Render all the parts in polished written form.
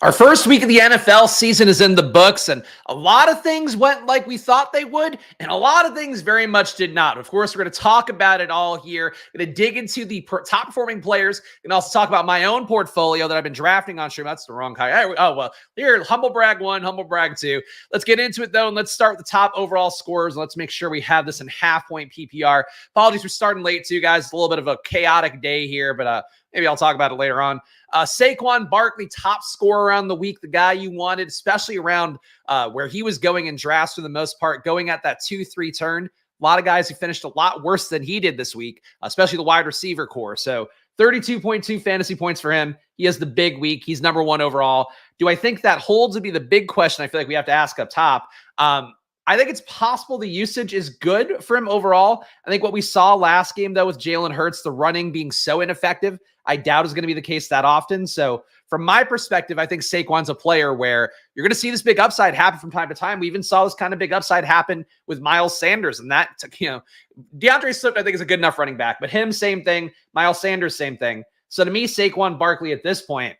Our first week of the NFL season is in the books, and a lot of things went like we thought they would, and a lot of things very much did not. Of course, we're going to talk about it all here. We're going to dig into the top performing players, and also talk about my own portfolio that I've been drafting on stream. That's the wrong guy. Oh, well, here, humble brag one, humble brag two. Let's get into it, though, and let's start with the top overall scores, and let's make sure we have this in half-point PPR. Apologies for starting late, too, guys. It's a little bit of a chaotic day here, but maybe I'll talk about it later on. Saquon Barkley, top scorer around the week, the guy you wanted, especially around where he was going in drafts for the most part, going at that 2-3 turn. A lot of guys who finished a lot worse than he did this week, especially the wide receiver core. So 32.2 fantasy points for him. He has the big week. He's number one overall. Do I think that holds would be the big question I feel like we have to ask up top. I think it's possible the usage is good for him overall. I think what we saw last game, though, with Jalen Hurts, the running being so ineffective, I doubt is going to be the case that often. So from my perspective, I think Saquon's a player where you're going to see this big upside happen from time to time. We even saw this kind of big upside happen with Miles Sanders. And that, DeAndre Swift, I think, is a good enough running back. But him, same thing. Miles Sanders, same thing. So to me, Saquon Barkley at this point,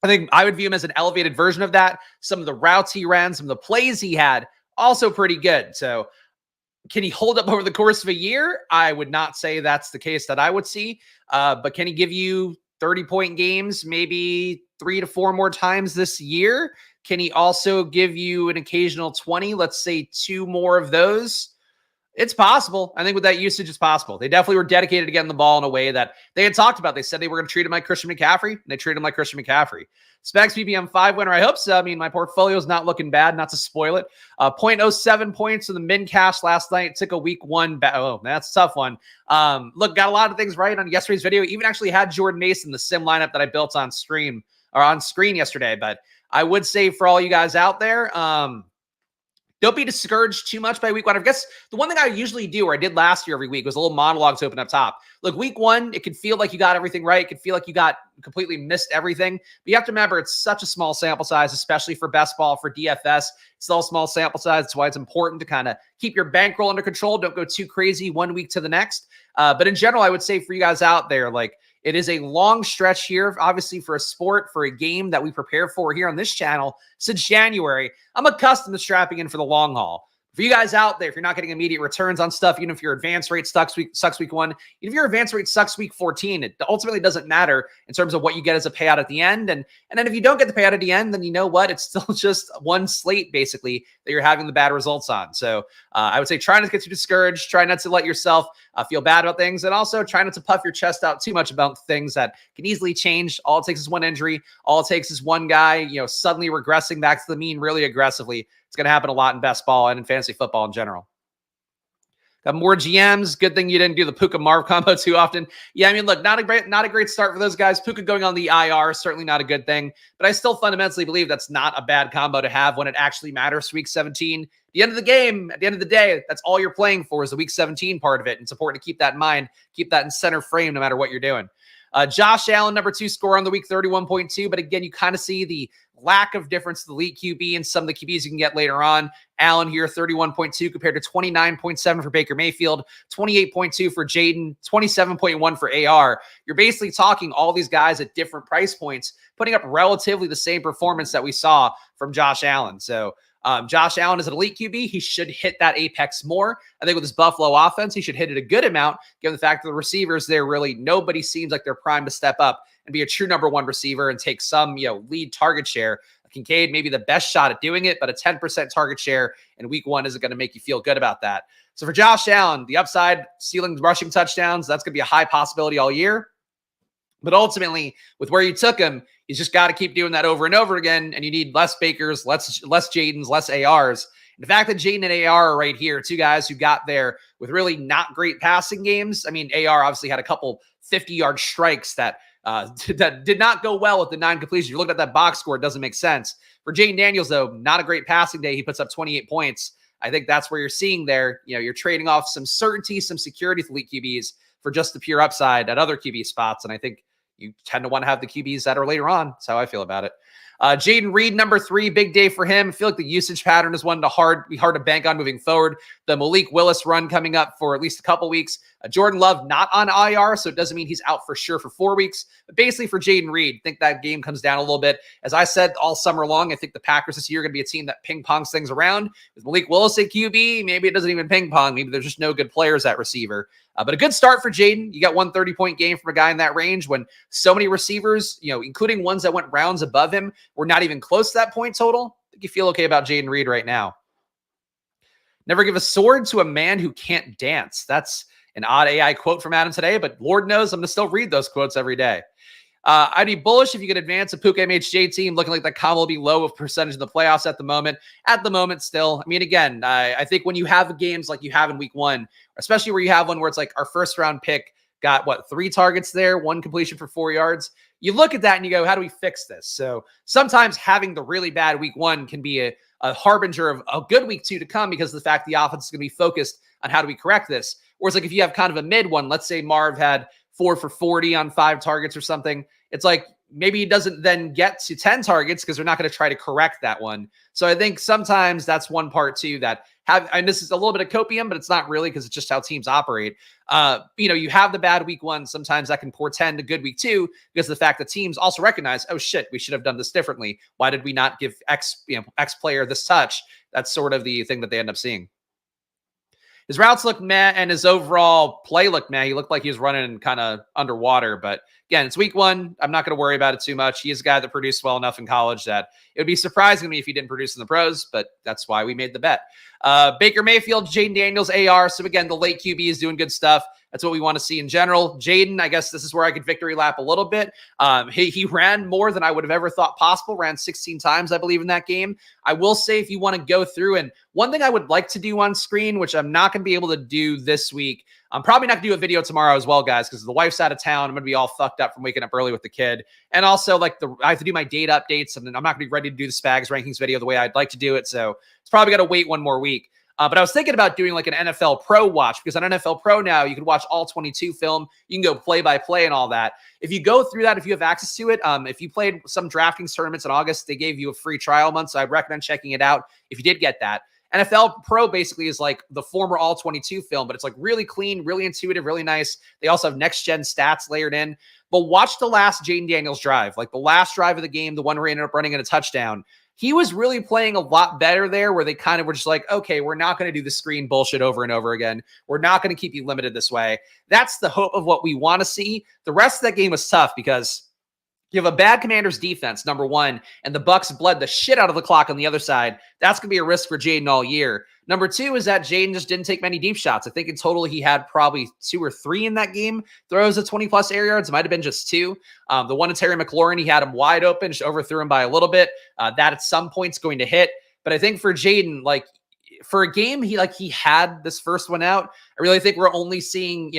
I think I would view him as an elevated version of that. Some of the routes he ran, some of the plays he had, also pretty good. So can he hold up over the course of a year? I would not say that's the case that I would see. But can he give you 30-point games, maybe 3 to 4 more times this year? Can he also give you an occasional 20, let's say 2 more of those? It's possible. I think with that usage, it's possible. They definitely were dedicated to getting the ball in a way that they had talked about. They said they were going to treat him like Christian McCaffrey, and they treated him like Christian McCaffrey. Spags PPM 5 winner. I hope so. I mean, my portfolio is not looking bad, not to spoil it. 0.07 points in the min cash last night. Took a week one. Oh, that's a tough one. Look, got a lot of things right on yesterday's video. Even actually had Jordan Mason, the sim lineup that I built on stream or on screen yesterday. But I would say for all you guys out there, don't be discouraged too much by week one. I guess the one thing I usually do, or I did last year every week, was a little monologue to open up top. Look, week one, it can feel like you got everything right. It can feel like you got completely missed everything. But you have to remember, it's such a small sample size, especially for best ball, for DFS. It's still a small sample size. That's why it's important to kind of keep your bankroll under control. Don't go too crazy one week to the next. But in general, I would say for you guys out there, like, it is a long stretch here, obviously, for a sport, for a game that we prepare for here on this channel since January. I'm accustomed to strapping in for the long haul. For you guys out there, if you're not getting immediate returns on stuff, even if your advance rate sucks week one, even if your advance rate sucks week 14, it ultimately doesn't matter in terms of what you get as a payout at the end. And then if you don't get the payout at the end, then you know what? It's still just one slate, basically, that you're having the bad results on. So I would say try not to get too discouraged. Try not to let yourself feel bad about things. And also try not to puff your chest out too much about things that can easily change. All it takes is one injury. All it takes is one guy, suddenly regressing back to the mean really aggressively. It's going to happen a lot in best ball and in fantasy football in general. Got more GMs. Good thing you didn't do the Puka Marv combo too often. Yeah, I mean, look, not a great start for those guys. Puka going on the IR, certainly not a good thing. But I still fundamentally believe that's not a bad combo to have when it actually matters for week 17. At the end of the game, at the end of the day, that's all you're playing for is the week 17 part of it. And it's important to keep that in mind, keep that in center frame no matter what you're doing. Josh Allen, number 2 scorer on the week, 31.2. But again, you kind of see the lack of difference to the elite QB and some of the QBs you can get later on. Allen here, 31.2 compared to 29.7 for Baker Mayfield, 28.2 for Jaden, 27.1 for AR. You're basically talking all these guys at different price points, putting up relatively the same performance that we saw from Josh Allen. So Josh Allen is an elite QB. He should hit that apex more. I think with his Buffalo offense, he should hit it a good amount, given the fact that the receivers there, really nobody seems like they're primed to step up and be a true number 1 receiver and take some, lead target share. Kincaid maybe the best shot at doing it, but a 10% target share in week 1 isn't going to make you feel good about that. So for Josh Allen, the upside, ceiling rushing touchdowns, that's going to be a high possibility all year. But ultimately, with where you took him, you just got to keep doing that over and over again, and you need less Bakers, less Jadens, less ARs. And the fact that Jaden and AR are right here, 2 guys who got there with really not great passing games. I mean, AR obviously had a couple 50-yard strikes that did not go well with the 9 completions. You look at that box score, it doesn't make sense. For Jaden Daniels, though, not a great passing day. He puts up 28 points. I think that's where you're seeing there. You're trading off some certainty, some security with elite QBs for just the pure upside at other QB spots. And I think you tend to want to have the QBs that are later on. That's how I feel about it. Jaden Reed, number 3, big day for him. I feel like the usage pattern is one to be hard to bank on moving forward. The Malik Willis run coming up for at least a couple weeks. Jordan Love not on IR, so it doesn't mean he's out for sure for 4 weeks. But basically for Jaden Reed, I think that game comes down a little bit. As I said all summer long, I think the Packers this year are going to be a team that ping-pongs things around. With Malik Willis at QB, maybe it doesn't even ping-pong. Maybe there's just no good players at receiver. But a good start for Jaden. You got 130-point game from a guy in that range when so many receivers, including ones that went rounds above him, were not even close to that point total. I think you feel okay about Jaden Reed right now. Never give a sword to a man who can't dance. That's an odd AI quote from Adam today, but Lord knows I'm going to still read those quotes every day. I'd be bullish if you could advance a Puka MHJ team looking like the combo will be low of percentage in the playoffs at the moment. At the moment, still. I mean, again, I think when you have games like you have in week 1, especially where you have one where it's like our first round pick got 3 targets there, 1 completion for 4 yards. You look at that and you go, how do we fix this? So sometimes having the really bad week 1 can be a harbinger of a good week 2 to come because of the fact the offense is going to be focused on how do we correct this. Whereas like if you have kind of a mid one, let's say Marv had 4 for 40 on 5 targets or something, it's like maybe he doesn't then get to 10 targets because they're not going to try to correct that one. So I think sometimes that's one part too that and this is a little bit of copium, but it's not really because it's just how teams operate. You have the bad week 1. Sometimes that can portend a good week 2 because of the fact that teams also recognize, oh shit, we should have done this differently. Why did we not give X player this touch? That's sort of the thing that they end up seeing. His routes look meh, and his overall play looked meh. He looked like he was running kind of underwater. But again, it's week 1. I'm not going to worry about it too much. He is a guy that produced well enough in college that it would be surprising to me if he didn't produce in the pros, but that's why we made the bet. Baker Mayfield, Jaden Daniels, AR. So again, the late QB is doing good stuff. That's what we want to see in general. Jaden, I guess this is where I could victory lap a little bit. He ran more than I would have ever thought possible, ran 16 times, I believe, in that game. I will say if you want to go through, and one thing I would like to do on screen, which I'm not going to be able to do this week, I'm probably not going to do a video tomorrow as well, guys, because the wife's out of town. I'm going to be all fucked up from waking up early with the kid. And also, I have to do my data updates, and I'm not going to be ready to do the Spags rankings video the way I'd like to do it. So it's probably got to wait one more week. But I was thinking about doing like an NFL Pro watch because on NFL Pro now, you can watch all 22 film. You can go play by play and all that. If you go through that, if you have access to it, if you played some DraftKings tournaments in August, they gave you a free trial month. So I'd recommend checking it out if you did get that. NFL Pro basically is like the former all 22 film, but it's like really clean, really intuitive, really nice. They also have next gen stats layered in. But watch the last Jaden Daniels drive, like the last drive of the game, the one where he ended up running in a touchdown. He was really playing a lot better there where they kind of were just like, okay, we're not going to do the screen bullshit over and over again. We're not going to keep you limited this way. That's the hope of what we want to see. The rest of that game was tough because you have a bad Commanders defense, number 1, and the Bucks bled the shit out of the clock on the other side. That's going to be a risk for Jaden all year. Number 2 is that Jaden just didn't take many deep shots. I think in total he had probably 2 or 3 in that game. Throws of 20-plus air yards. It might have been just 2. The one to Terry McLaurin, he had him wide open, just overthrew him by a little bit. That at some point's going to hit. But I think for Jaden, for a game he had this first one out, I really think we're only seeing,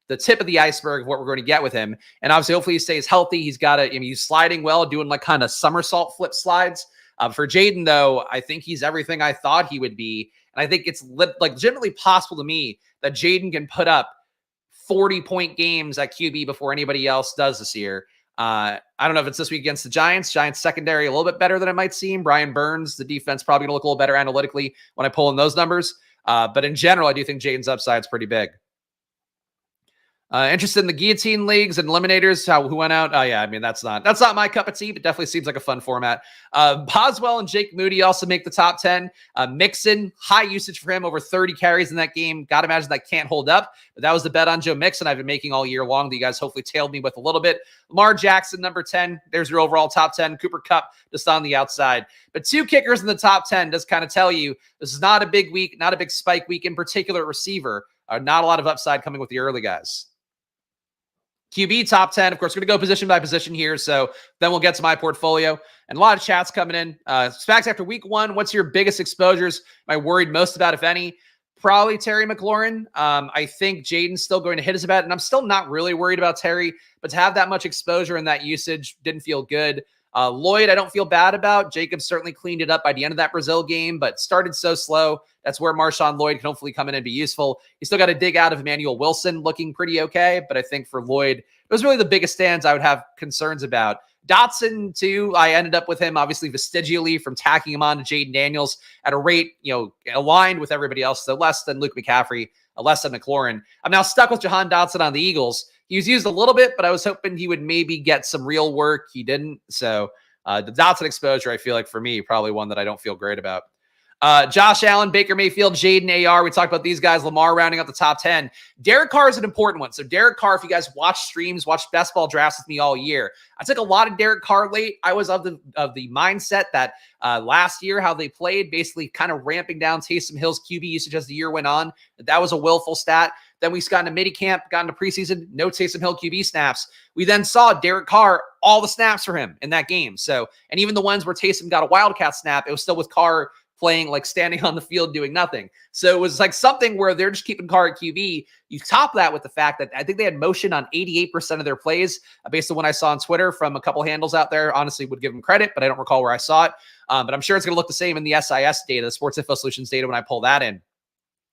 the tip of the iceberg of what we're going to get with him. And obviously, hopefully he stays healthy. He's he's sliding well, doing like kind of somersault flip slides. For Jaden, though, I think he's everything I thought he would be. And I think it's legitimately possible to me that Jaden can put up 40-point games at QB before anybody else does this year. I don't know if it's this week against the Giants. Giants secondary a little bit better than it might seem. Brian Burns, the defense, probably going to look a little better analytically when I pull in those numbers. But in general, I do think Jaden's upside is pretty big. Interested in the guillotine leagues and eliminators, who went out. Oh yeah, I mean, that's not my cup of tea, but definitely seems like a fun format. Boswell and Jake Moody also make the top 10. Mixon, high usage for him, over 30 carries in that game. Got to imagine that can't hold up, but that was the bet on Joe Mixon I've been making all year long that you guys hopefully tailed me with a little bit. Lamar Jackson, number 10. There's your overall top 10. Cooper Kupp just on the outside. But 2 kickers in the top 10 does kind of tell you this is not a big week, not a big spike week, in particular receiver. Not a lot of upside coming with the early guys. QB top 10. Of course, we're going to go position by position here. So then we'll get to my portfolio and a lot of chats coming in. Spags, after week 1, what's your biggest exposures? Am I worried most about, if any? Probably Terry McLaurin. I think Jaden's still going to hit his bet, and I'm still not really worried about Terry, but to have that much exposure and that usage didn't feel good. Lloyd, I don't feel bad about. Jacob certainly cleaned it up by the end of that Brazil game, but started so slow. That's where Marshawn Lloyd can hopefully come in and be useful. You still got to dig out of Emmanuel Wilson looking pretty okay, but I think for Lloyd, it was really the biggest stands I would have concerns about. Dotson, too, I ended up with him, obviously, vestigially from tacking him on to Jaden Daniels at a rate, aligned with everybody else, so less than Luke McCaffrey, less than McLaurin. I'm now stuck with Jahan Dotson on the Eagles. He was used a little bit, but I was hoping he would maybe get some real work. He didn't. So the Dotson exposure, I feel like for me, probably one that I don't feel great about. Josh Allen, Baker Mayfield, Jaden AR. We talked about these guys. Lamar rounding out the top 10. Derek Carr is an important one. So Derek Carr, if you guys watch streams, watch best ball drafts with me all year, I took a lot of Derek Carr late. I was of the mindset that last year, how they played, basically kind of ramping down Taysom Hill's QB usage as the year went on. That was a willful stat. Then we got into mini-camp, got into preseason, no Taysom Hill QB snaps. We then saw Derek Carr, all the snaps for him in that game. So, and even the ones where Taysom got a Wildcat snap, it was still with Carr playing, like standing on the field doing nothing. So it was like something where they're just keeping Carr at QB. You top that with the fact that I think they had motion on 88% of their plays, based on what I saw on Twitter from a couple handles out there. Honestly, would give them credit, but I don't recall where I saw it. But I'm sure it's going to look the same in the SIS data, the Sports Info Solutions data, when I pull that in.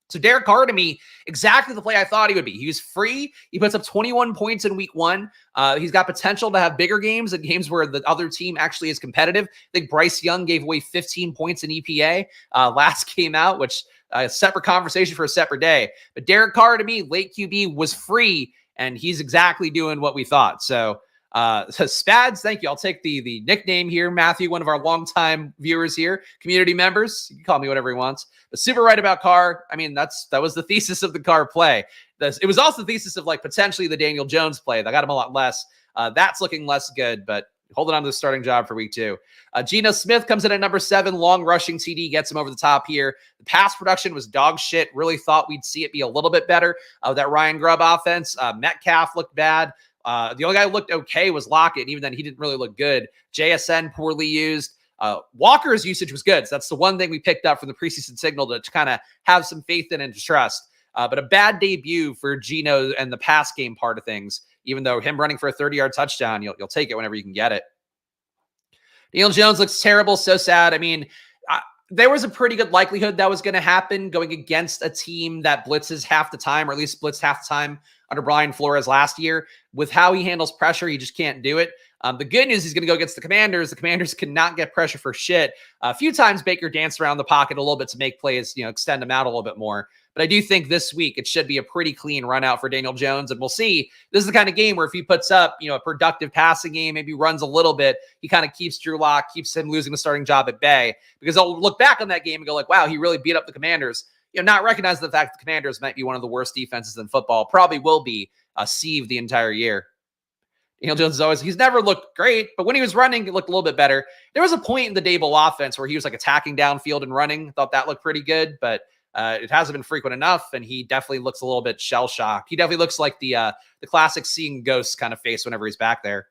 So Derek Carr, to me, exactly the play I thought he would be. He was free. He puts up 21 points in week 1. He's got potential to have bigger games and games where the other team actually is competitive. I think Bryce Young gave away 15 points in EPA last game out, which a separate conversation for a separate day. But Derek Carr, to me, late QB, was free, and he's exactly doing what we thought. So Spags, thank you. I'll take the nickname here. Matthew, one of our longtime viewers here, community members. You can call me whatever he wants. But super right about Carr. I mean, that was the thesis of the Carr play. It was also the thesis of like potentially the Daniel Jones play. That got him a lot less. That's looking less good, but holding on to the starting job for week 2. Geno Smith comes in at number 7. Long rushing TD gets him over the top here. The pass production was dog shit. Really thought we'd see it be a little bit better. That Ryan Grubb offense. Metcalf looked bad. The only guy who looked okay was Lockett, and even then he didn't really look good. JSN poorly used. Walker's usage was good. So that's the one thing we picked up from the preseason signal to kind of have some faith in and to trust. But a bad debut for Geno and the pass game part of things, even though him running for a 30-yard touchdown, you'll take it whenever you can get it. Daniel Jones looks terrible. So sad. I mean, there was a pretty good likelihood that was going to happen going against a team that blitzes half the time, or at least blitzed half the time under Brian Flores last year. With how he handles pressure, he just can't do it. The good news, he's going to go against the Commanders. The Commanders cannot get pressure for shit. A few times Baker danced around the pocket a little bit to make plays, extend them out a little bit more. But I do think this week it should be a pretty clean run out for Daniel Jones. And we'll see. This is the kind of game where if he puts up, a productive passing game, maybe runs a little bit, he kind of keeps Drew Lock, keeps him losing the starting job at bay. Because I'll look back on that game and go like, wow, he really beat up the Commanders. Not recognizing the fact that the Commanders might be one of the worst defenses in football. Probably will be sieved the entire year. Daniel Jones he's never looked great, but when he was running, it looked a little bit better. There was a point in the Dable offense where he was like attacking downfield and running. Thought that looked pretty good, but it hasn't been frequent enough, and he definitely looks a little bit shell-shocked. He definitely looks like the classic seeing ghosts kind of face whenever he's back there.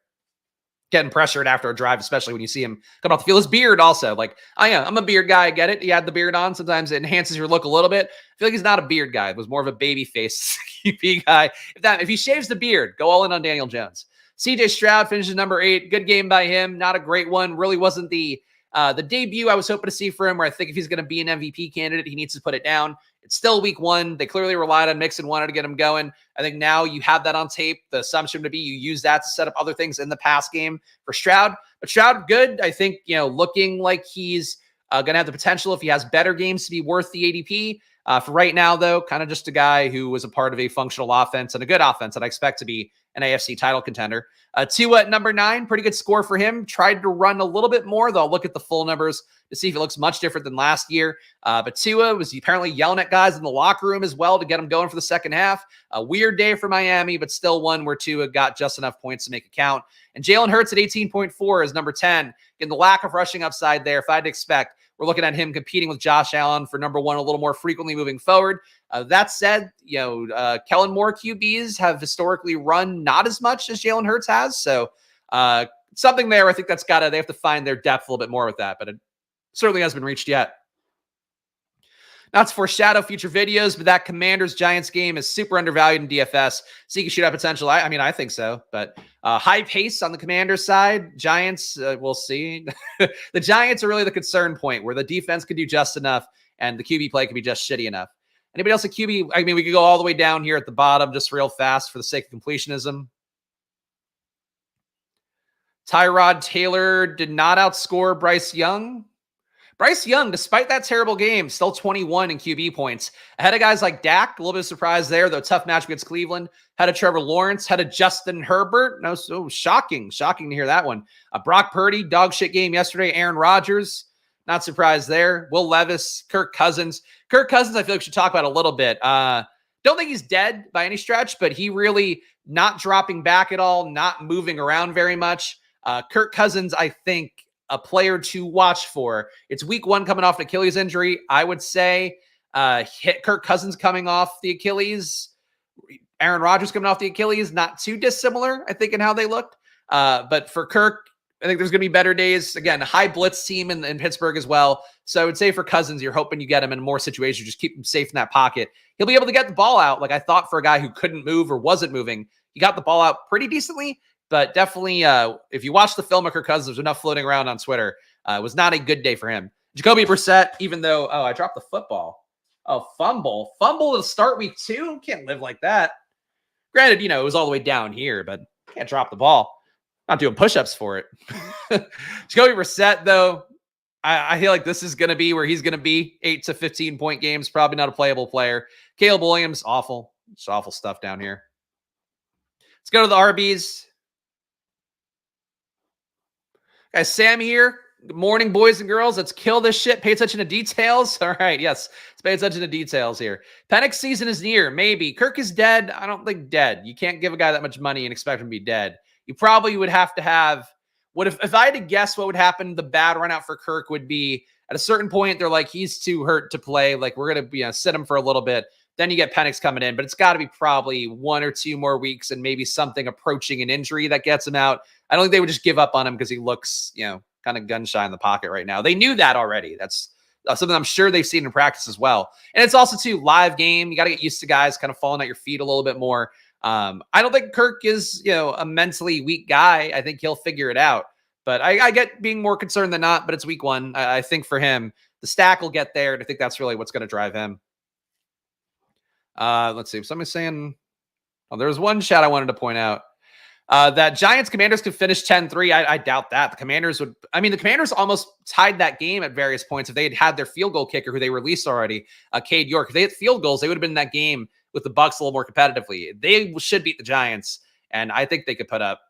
Getting pressured after a drive, especially when you see him come off the field. His beard also, like, I'm a beard guy. I get it. He had the beard on. Sometimes it enhances your look a little bit. I feel like he's not a beard guy. It was more of a baby face QB guy. If he shaves the beard, go all in on Daniel Jones. CJ Stroud finishes number 8. Good game by him. Not a great one. Really wasn't the debut I was hoping to see for him, where I think if he's going to be an MVP candidate, he needs to put it down. It's still week 1. They clearly relied on Mixon, wanted to get him going. I think now you have that on tape. The assumption to be you use that to set up other things in the pass game for Stroud. But Stroud, good. I think, looking like he's going to have the potential, if he has better games, to be worth the ADP. For right now, though, kind of just a guy who was a part of a functional offense and a good offense that I expect to be an AFC title contender. Tua at number 9, pretty good score for him. Tried to run a little bit more, though. I'll look at the full numbers to see if it looks much different than last year. But Tua was apparently yelling at guys in the locker room as well to get them going for the second half. A weird day for Miami, but still one where Tua got just enough points to make it count. And Jalen Hurts at 18.4 is number 10. Again, the lack of rushing upside there, if I had to expect, we're looking at him competing with Josh Allen for number 1 a little more frequently moving forward. That said, Kellen Moore QBs have historically run not as much as Jalen Hurts has. So something there, I think they have to find their depth a little bit more with that, but it certainly hasn't been reached yet. Not to foreshadow future videos, but that Commanders-Giants game is super undervalued in DFS. So you can shoot out potential. I think so, but high pace on the Commanders side. Giants, we'll see. The Giants are really the concern point, where the defense could do just enough and the QB play could be just shitty enough. Anybody else at QB? I mean, we could go all the way down here at the bottom just real fast for the sake of completionism. Tyrod Taylor did not outscore Bryce Young. Bryce Young, despite that terrible game, still 21 in QB points. Ahead of guys like Dak, a little bit of surprise there, though tough match against Cleveland. Had a Trevor Lawrence, had a Justin Herbert. No, so shocking to hear that one. Brock Purdy, dog shit game yesterday. Aaron Rodgers, not surprised there. Will Levis, Kirk Cousins. Kirk Cousins, I feel like we should talk about a little bit. Don't think he's dead by any stretch, but he really not dropping back at all, not moving around very much. Kirk Cousins, I think, a player to watch for. It's week 1 coming off an Achilles injury. I would say hit Kirk Cousins coming off the Achilles. Aaron Rodgers coming off the Achilles, not too dissimilar, I think, in how they looked. But for Kirk, I think there's going to be better days. Again, a high blitz team in Pittsburgh as well. So I would say for Cousins, you're hoping you get him in more situations. Just keep him safe in that pocket. He'll be able to get the ball out. Like I thought for a guy who couldn't move or wasn't moving, he got the ball out pretty decently. But definitely, if you watch the film of Kirk Cousins, there's enough floating around on Twitter. It was not a good day for him. Jacoby Brissett, even though, I dropped the football. Oh, fumble. Fumble to start week 2? Can't live like that. Granted, it was all the way down here, but can't drop the ball. Not doing push-ups for it. Jacoby Brissett, though, I feel like this is going to be where he's going to be. 8 to 15 point games, probably not a playable player. Caleb Williams, awful. Just awful stuff down here. Let's go to the RBs. Guys, Sam here. Good morning, boys and girls. Let's kill this shit. Pay attention to details. All right, yes. Let's pay attention to details here. Penix season is near. Maybe. Kirk is dead. I don't think dead. You can't give a guy that much money and expect him to be dead. You probably would have to have... If I had to guess what would happen, the bad run out for Kirk would be, at a certain point, they're like, he's too hurt to play. Like, we're going to sit him for a little bit. Then you get Penix coming in. But it's got to be probably 1 or 2 more weeks and maybe something approaching an injury that gets him out. I don't think they would just give up on him because he looks, kind of gun shy in the pocket right now. They knew that already. That's something I'm sure they've seen in practice as well. And it's also, too, live game. You got to get used to guys kind of falling at your feet a little bit more. I don't think Kirk is, a mentally weak guy. I think he'll figure it out. But I get being more concerned than not, but it's week 1. I think for him, the stack will get there. And I think that's really what's going to drive him. Let's see. Somebody's saying, there was one chat I wanted to point out. That Giants Commanders could finish 10-3. I doubt that. The Commanders almost tied that game at various points if they had their field goal kicker who they released already, Cade York. If they had field goals, they would have been in that game with the Bucs a little more competitively. They should beat the Giants, and I think they could put up.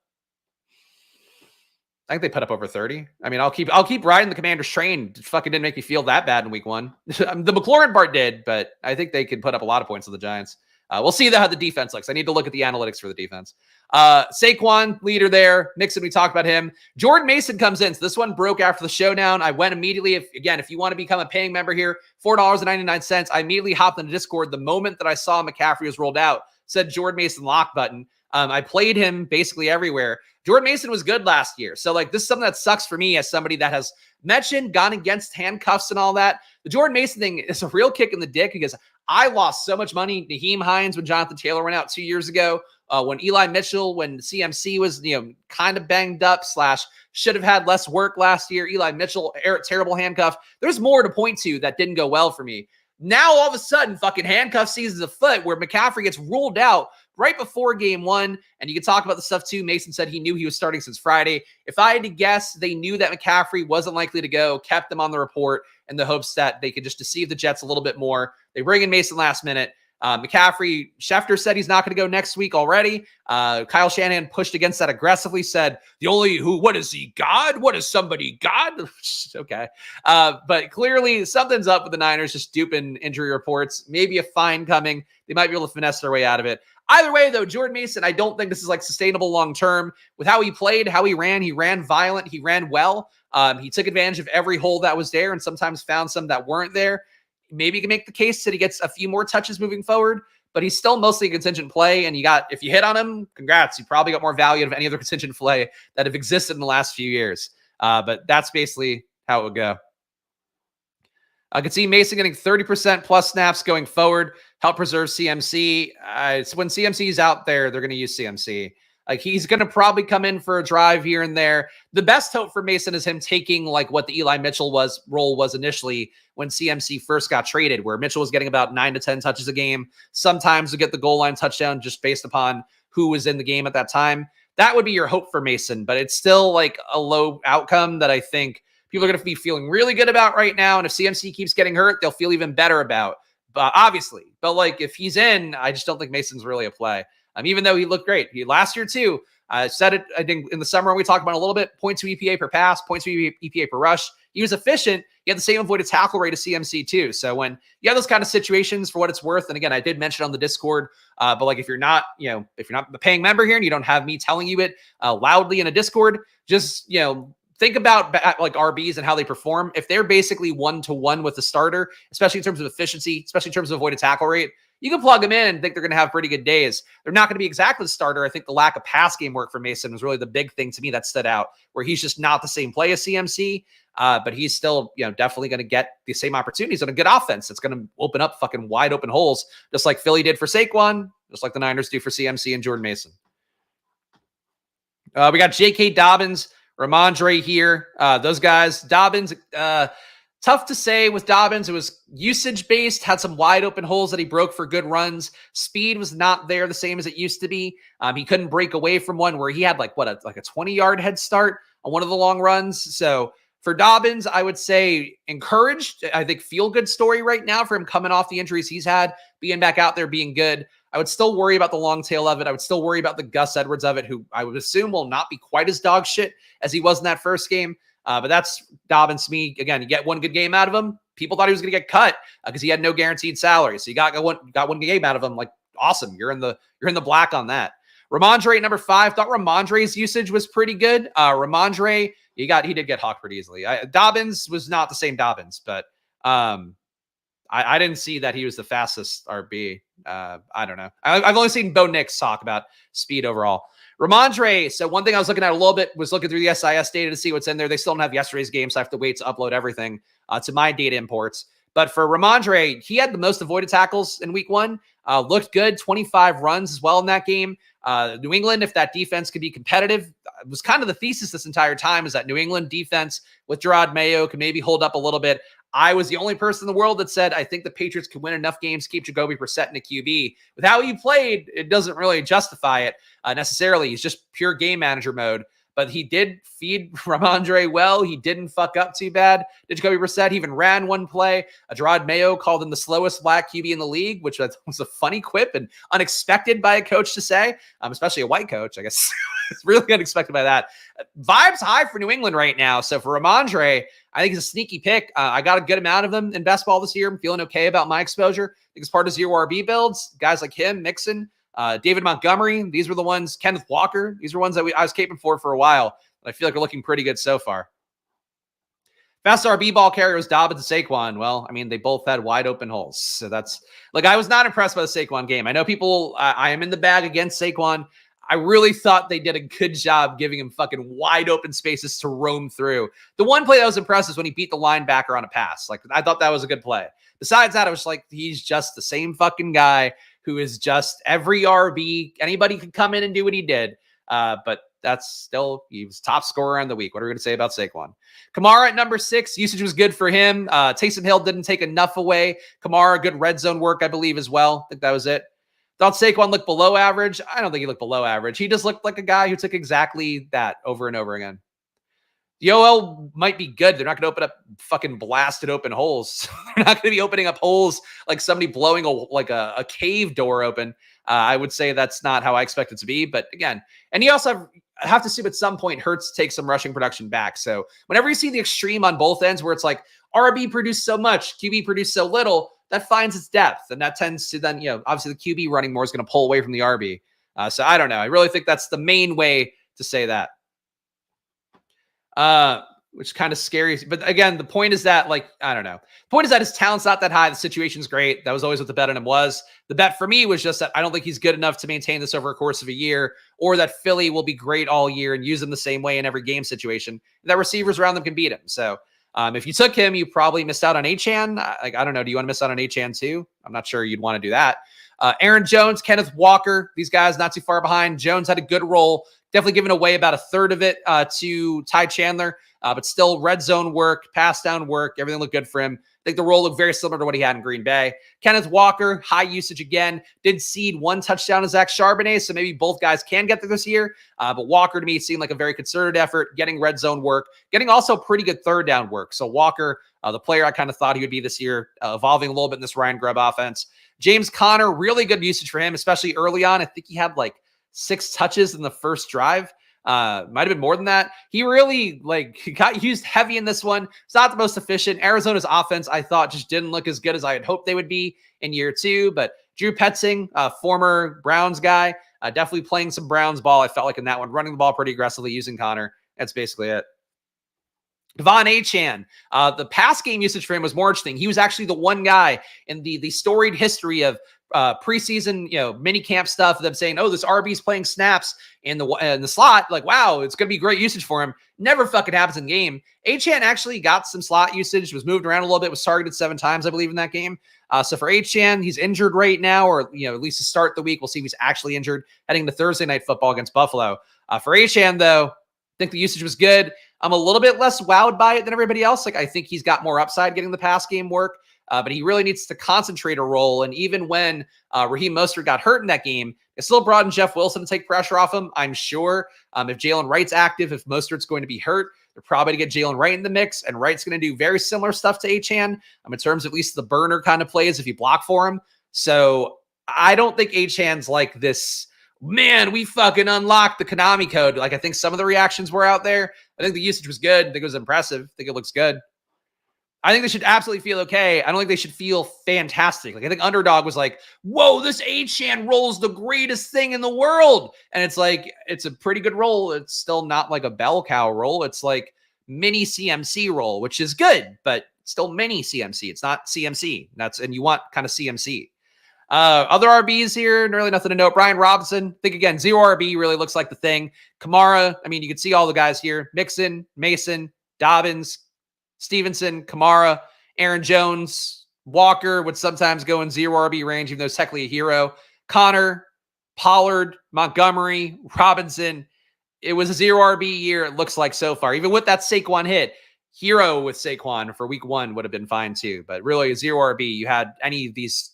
I think they put up over 30. I mean, I'll keep riding the Commanders train. It fucking didn't make me feel that bad in week 1. The McLaurin part did, but I think they could put up a lot of points on the Giants. We'll see how the defense looks. I need to look at the analytics for the defense. Saquon, leader there. Mixon, we talked about him. Jordan Mason comes in. So this one broke after the showdown. I went immediately. If you want to become a paying member here, $4.99. I immediately hopped into Discord the moment that I saw McCaffrey was rolled out. Said Jordan Mason lock button. I played him basically everywhere. Jordan Mason was good last year. So this is something that sucks for me as somebody that has mentioned, gone against handcuffs and all that. The Jordan Mason thing is a real kick in the dick because I lost so much money. Naheem Hines when Jonathan Taylor went out 2 years ago. When Eli Mitchell, when CMC was kind of banged up / should have had less work last year. Eli Mitchell, terrible handcuff. There's more to point to that didn't go well for me. Now all of a sudden, fucking handcuff season's afoot where McCaffrey gets ruled out right before game 1. And you can talk about the stuff too. Mason said he knew he was starting since Friday. If I had to guess, they knew that McCaffrey wasn't likely to go, kept them on the report in the hopes that they could just deceive the Jets a little bit more. They bring in Mason last minute. McCaffrey, Schefter said he's not going to go next week already. Kyle Shanahan pushed against that aggressively, said what is he, God? What is somebody, God? Okay. But clearly something's up with the Niners, just duping injury reports, maybe a fine coming. They might be able to finesse their way out of it. Either way, though, Jordan Mason, I don't think this is sustainable long-term with how he played, how he ran. He ran violent. He ran well. He took advantage of every hole that was there and sometimes found some that weren't there. Maybe you can make the case that he gets a few more touches moving forward, but he's still mostly a contingent play. And if you hit on him, congrats. You probably got more value out of any other contingent play that have existed in the last few years. But that's basically how it would go. I could see Mason getting 30% plus snaps going forward, help preserve CMC. So when CMC is out there, they're going to use CMC. He's going to probably come in for a drive here and there. The best hope for Mason is him taking what the Eli Mitchell role was initially when CMC first got traded, where Mitchell was getting about 9 to 10 touches a game. Sometimes to get the goal line touchdown just based upon who was in the game at that time. that would be your hope for Mason, but it's still like a low outcome that I think people are going to be feeling really good about right now. And if CMC keeps getting hurt, they'll feel even better about, but obviously, but like if he's in, I just don't think Mason's really a play. Even though he looked great last year too. I said it, I think in the summer, we talked about a little bit, 0.2 EPA per pass, 0.2 EPA per rush. He was efficient. He had the same avoided tackle rate as CMC too. So when you have those kind of situations, for what it's worth, and again, I did mention on the Discord, but like if you're not, if you're not a paying member here and you don't have me telling you it loudly in a Discord, just, think about like RBs and how they perform. If they're basically 1-to-1 with the starter, especially in terms of efficiency, especially in terms of avoided tackle rate, you can plug them in and think they're going to have pretty good days. They're not going to be exactly the starter. I think the lack of pass game work for Mason was really the big thing to me that stood out, where he's just not the same play as CMC, but he's still, definitely going to get the same opportunities on a good offense. It's going to open up fucking wide open holes, just like Philly did for Saquon, just like the Niners do for CMC and Jordan Mason. We got J.K. Dobbins, Ramondre here. Those guys, Dobbins, tough to say with Dobbins. It was usage-based, had some wide open holes that he broke for good runs. Speed was not there the same as it used to be. He couldn't break away from one where he had like a 20-yard head start on one of the long runs. So for Dobbins, I would say encouraged. I think feel-good story right now for him coming off the injuries he's had, being back out there, being good. I would still worry about the long tail of it. I would still worry about the Gus Edwards of it, who I would assume will not be quite as dog shit as he was in that first game. But that's Dobbins to me. Again, you get one good game out of him. People thought he was going to get cut because he had no guaranteed salary. So you got one game out of him. Like, awesome. You're in the black on that. Ramondre at number 5. Thought Ramondre's usage was pretty good. Ramondre, he did get hawked pretty easily. Dobbins was not the same Dobbins, but I didn't see that he was the fastest RB. I don't know. I've only seen Bo Nix talk about speed overall. Ramondre, so one thing I was looking at a little bit was looking through the SIS data to see what's in there. They still don't have yesterday's game, so I have to wait to upload everything to my data imports. But for Ramondre, he had the most avoided tackles in week 1. Looked good, 25 runs as well in that game. New England, if that defense could be competitive, it was kind of the thesis this entire time, is that New England defense with Gerard Mayo could maybe hold up a little bit. I was the only person in the world that said, I think the Patriots could win enough games to keep Jacoby Brissett in a QB. With how he played, it doesn't really justify it necessarily. He's just pure game manager mode. But he did feed Ramondre well. He didn't fuck up too bad. Did Jacoby Brissett? He even ran one play. Gerard Mayo called him the slowest black QB in the league, which was a funny quip and unexpected by a coach to say, especially a white coach. I guess it's really unexpected by that. Vibes high for New England right now. So for Ramondre, I think it's a sneaky pick. I got a good amount of them in best ball this year. I'm feeling okay about my exposure. I think it's part of 0 RB builds. Guys like him, Mixon, David Montgomery, these were the ones, Kenneth Walker, these were ones that I was caping for a while. I feel like we're looking pretty good so far. Fast RB ball carrier was Dobbins and Saquon. Well, I mean, they both had wide open holes. So that's, like, I was not impressed by the Saquon game. I know people, I am in the bag against Saquon. I really thought they did a good job giving him fucking wide open spaces to roam through. The one play that was impressive is when he beat the linebacker on a pass. Like, I thought that was a good play. Besides that, I was like, he's just the same fucking guy who is just every RB. Anybody could come in and do what he did. But that's still, he was top scorer on the week. What are we going to say about Saquon? Kamara at number 6. Usage was good for him. Taysom Hill didn't take enough away. Kamara, good red zone work, I believe, as well. I think that was it. Thought Saquon looked below average. I don't think he looked below average. He just looked like a guy who took exactly that over and over again. The OL might be good. They're not going to open up fucking blasted open holes. They're not going to be opening up holes like somebody blowing a cave door open. I would say that's not how I expect it to be. But again, and you also have to assume at some point Hurts takes some rushing production back. So whenever you see the extreme on both ends where it's like RB produced so much, QB produced so little, that finds its depth. And that tends to then, obviously the QB running more is going to pull away from the RB. So I don't know. I really think that's the main way to say that. Which is kind of scary. But again, the point is that, like, I don't know. The point is that his talent's not that high. The situation's great. That was always what the bet on him was. The bet for me was just that I don't think he's good enough to maintain this over a course of a year, or that Philly will be great all year and use him the same way in every game situation, and that receivers around them can beat him. So if you took him, you probably missed out on Achane. Like, I don't know. Do you want to miss out on Achane too? I'm not sure you'd want to do that. Aaron Jones, Kenneth Walker, these guys not too far behind. Jones had a good role, definitely giving away about a third of it to Ty Chandler, but still red zone work, pass down work, everything looked good for him. think the role looked very similar to what he had in Green Bay. Kenneth Walker, high usage again, did cede 1 touchdown to Zach Charbonnet, so maybe both guys can get there this year. But Walker, to me, seemed like a very concerted effort, getting red zone work, getting also pretty good third down work. So Walker, the player I kind of thought he would be this year, evolving a little bit in this Ryan Grubb offense. James Conner, really good usage for him, especially early on. I think he had like 6 touches in the first drive. Might have been more than that. He really got used heavy in this one. It's not the most efficient. Arizona's offense, I thought, just didn't look as good as I had hoped they would be in year 2. But Drew Petzing, former Browns guy, definitely playing some Browns ball. I felt like in that one, running the ball pretty aggressively, using Conner. That's basically it. Devon Achane, the pass game usage for him was more interesting. He was actually the one guy in the storied history of preseason, mini camp stuff, them saying, "Oh, this RB's playing snaps in the slot." Like, wow, it's going to be great usage for him. Never fucking happens in game. Achane actually got some slot usage, was moved around a little bit, was targeted 7 times, I believe, in that game. So for Achane, he's injured right now, or at least to start the week, we'll see if he's actually injured heading to Thursday Night Football against Buffalo. For Achane, though, I think the usage was good. I'm a little bit less wowed by it than everybody else. I think he's got more upside getting the pass game work, but he really needs to concentrate a role. And even when Raheem Mostert got hurt in that game, it still brought in Jeff Wilson to take pressure off him, I'm sure. If Jalen Wright's active, if Mostert's going to be hurt, they're probably going to get Jalen Wright in the mix, and Wright's going to do very similar stuff to Achane in terms of at least the burner kind of plays if you block for him. So I don't think Achane's like this, man, we fucking unlocked the Konami code. I think some of the reactions were out there. I think the usage was good. I think it was impressive. I think it looks good. I think they should absolutely feel okay. I don't think they should feel fantastic. I think Underdog was like, whoa, this Achane roll is the greatest thing in the world. And it's it's a pretty good roll. It's still not like a bell cow roll. It's like mini CMC roll, which is good, but still mini CMC. It's not CMC. And you want kind of CMC. Other RBs here, really nothing to note. Brian Robinson, I think again, 0 RB really looks like the thing. Kamara, you can see all the guys here. Mixon, Mason, Dobbins, Stevenson, Kamara, Aaron Jones, Walker would sometimes go in 0 RB range, even though he's technically a hero. Connor, Pollard, Montgomery, Robinson. It was a 0 RB year, it looks like so far. Even with that Saquon hit, hero with Saquon for week 1 would have been fine too. But really, a 0 RB, you had any of these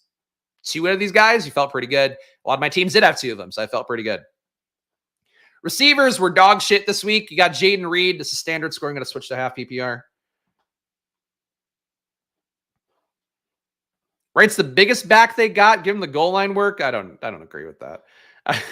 2 of these guys, you felt pretty good. A lot of my teams did have 2 of them, so I felt pretty good. Receivers were dog shit this week. You got Jaden Reed. This is standard scoring. I'm going to switch to half PPR. Wright's the biggest back they got. Give him the goal line work. I don't agree with that.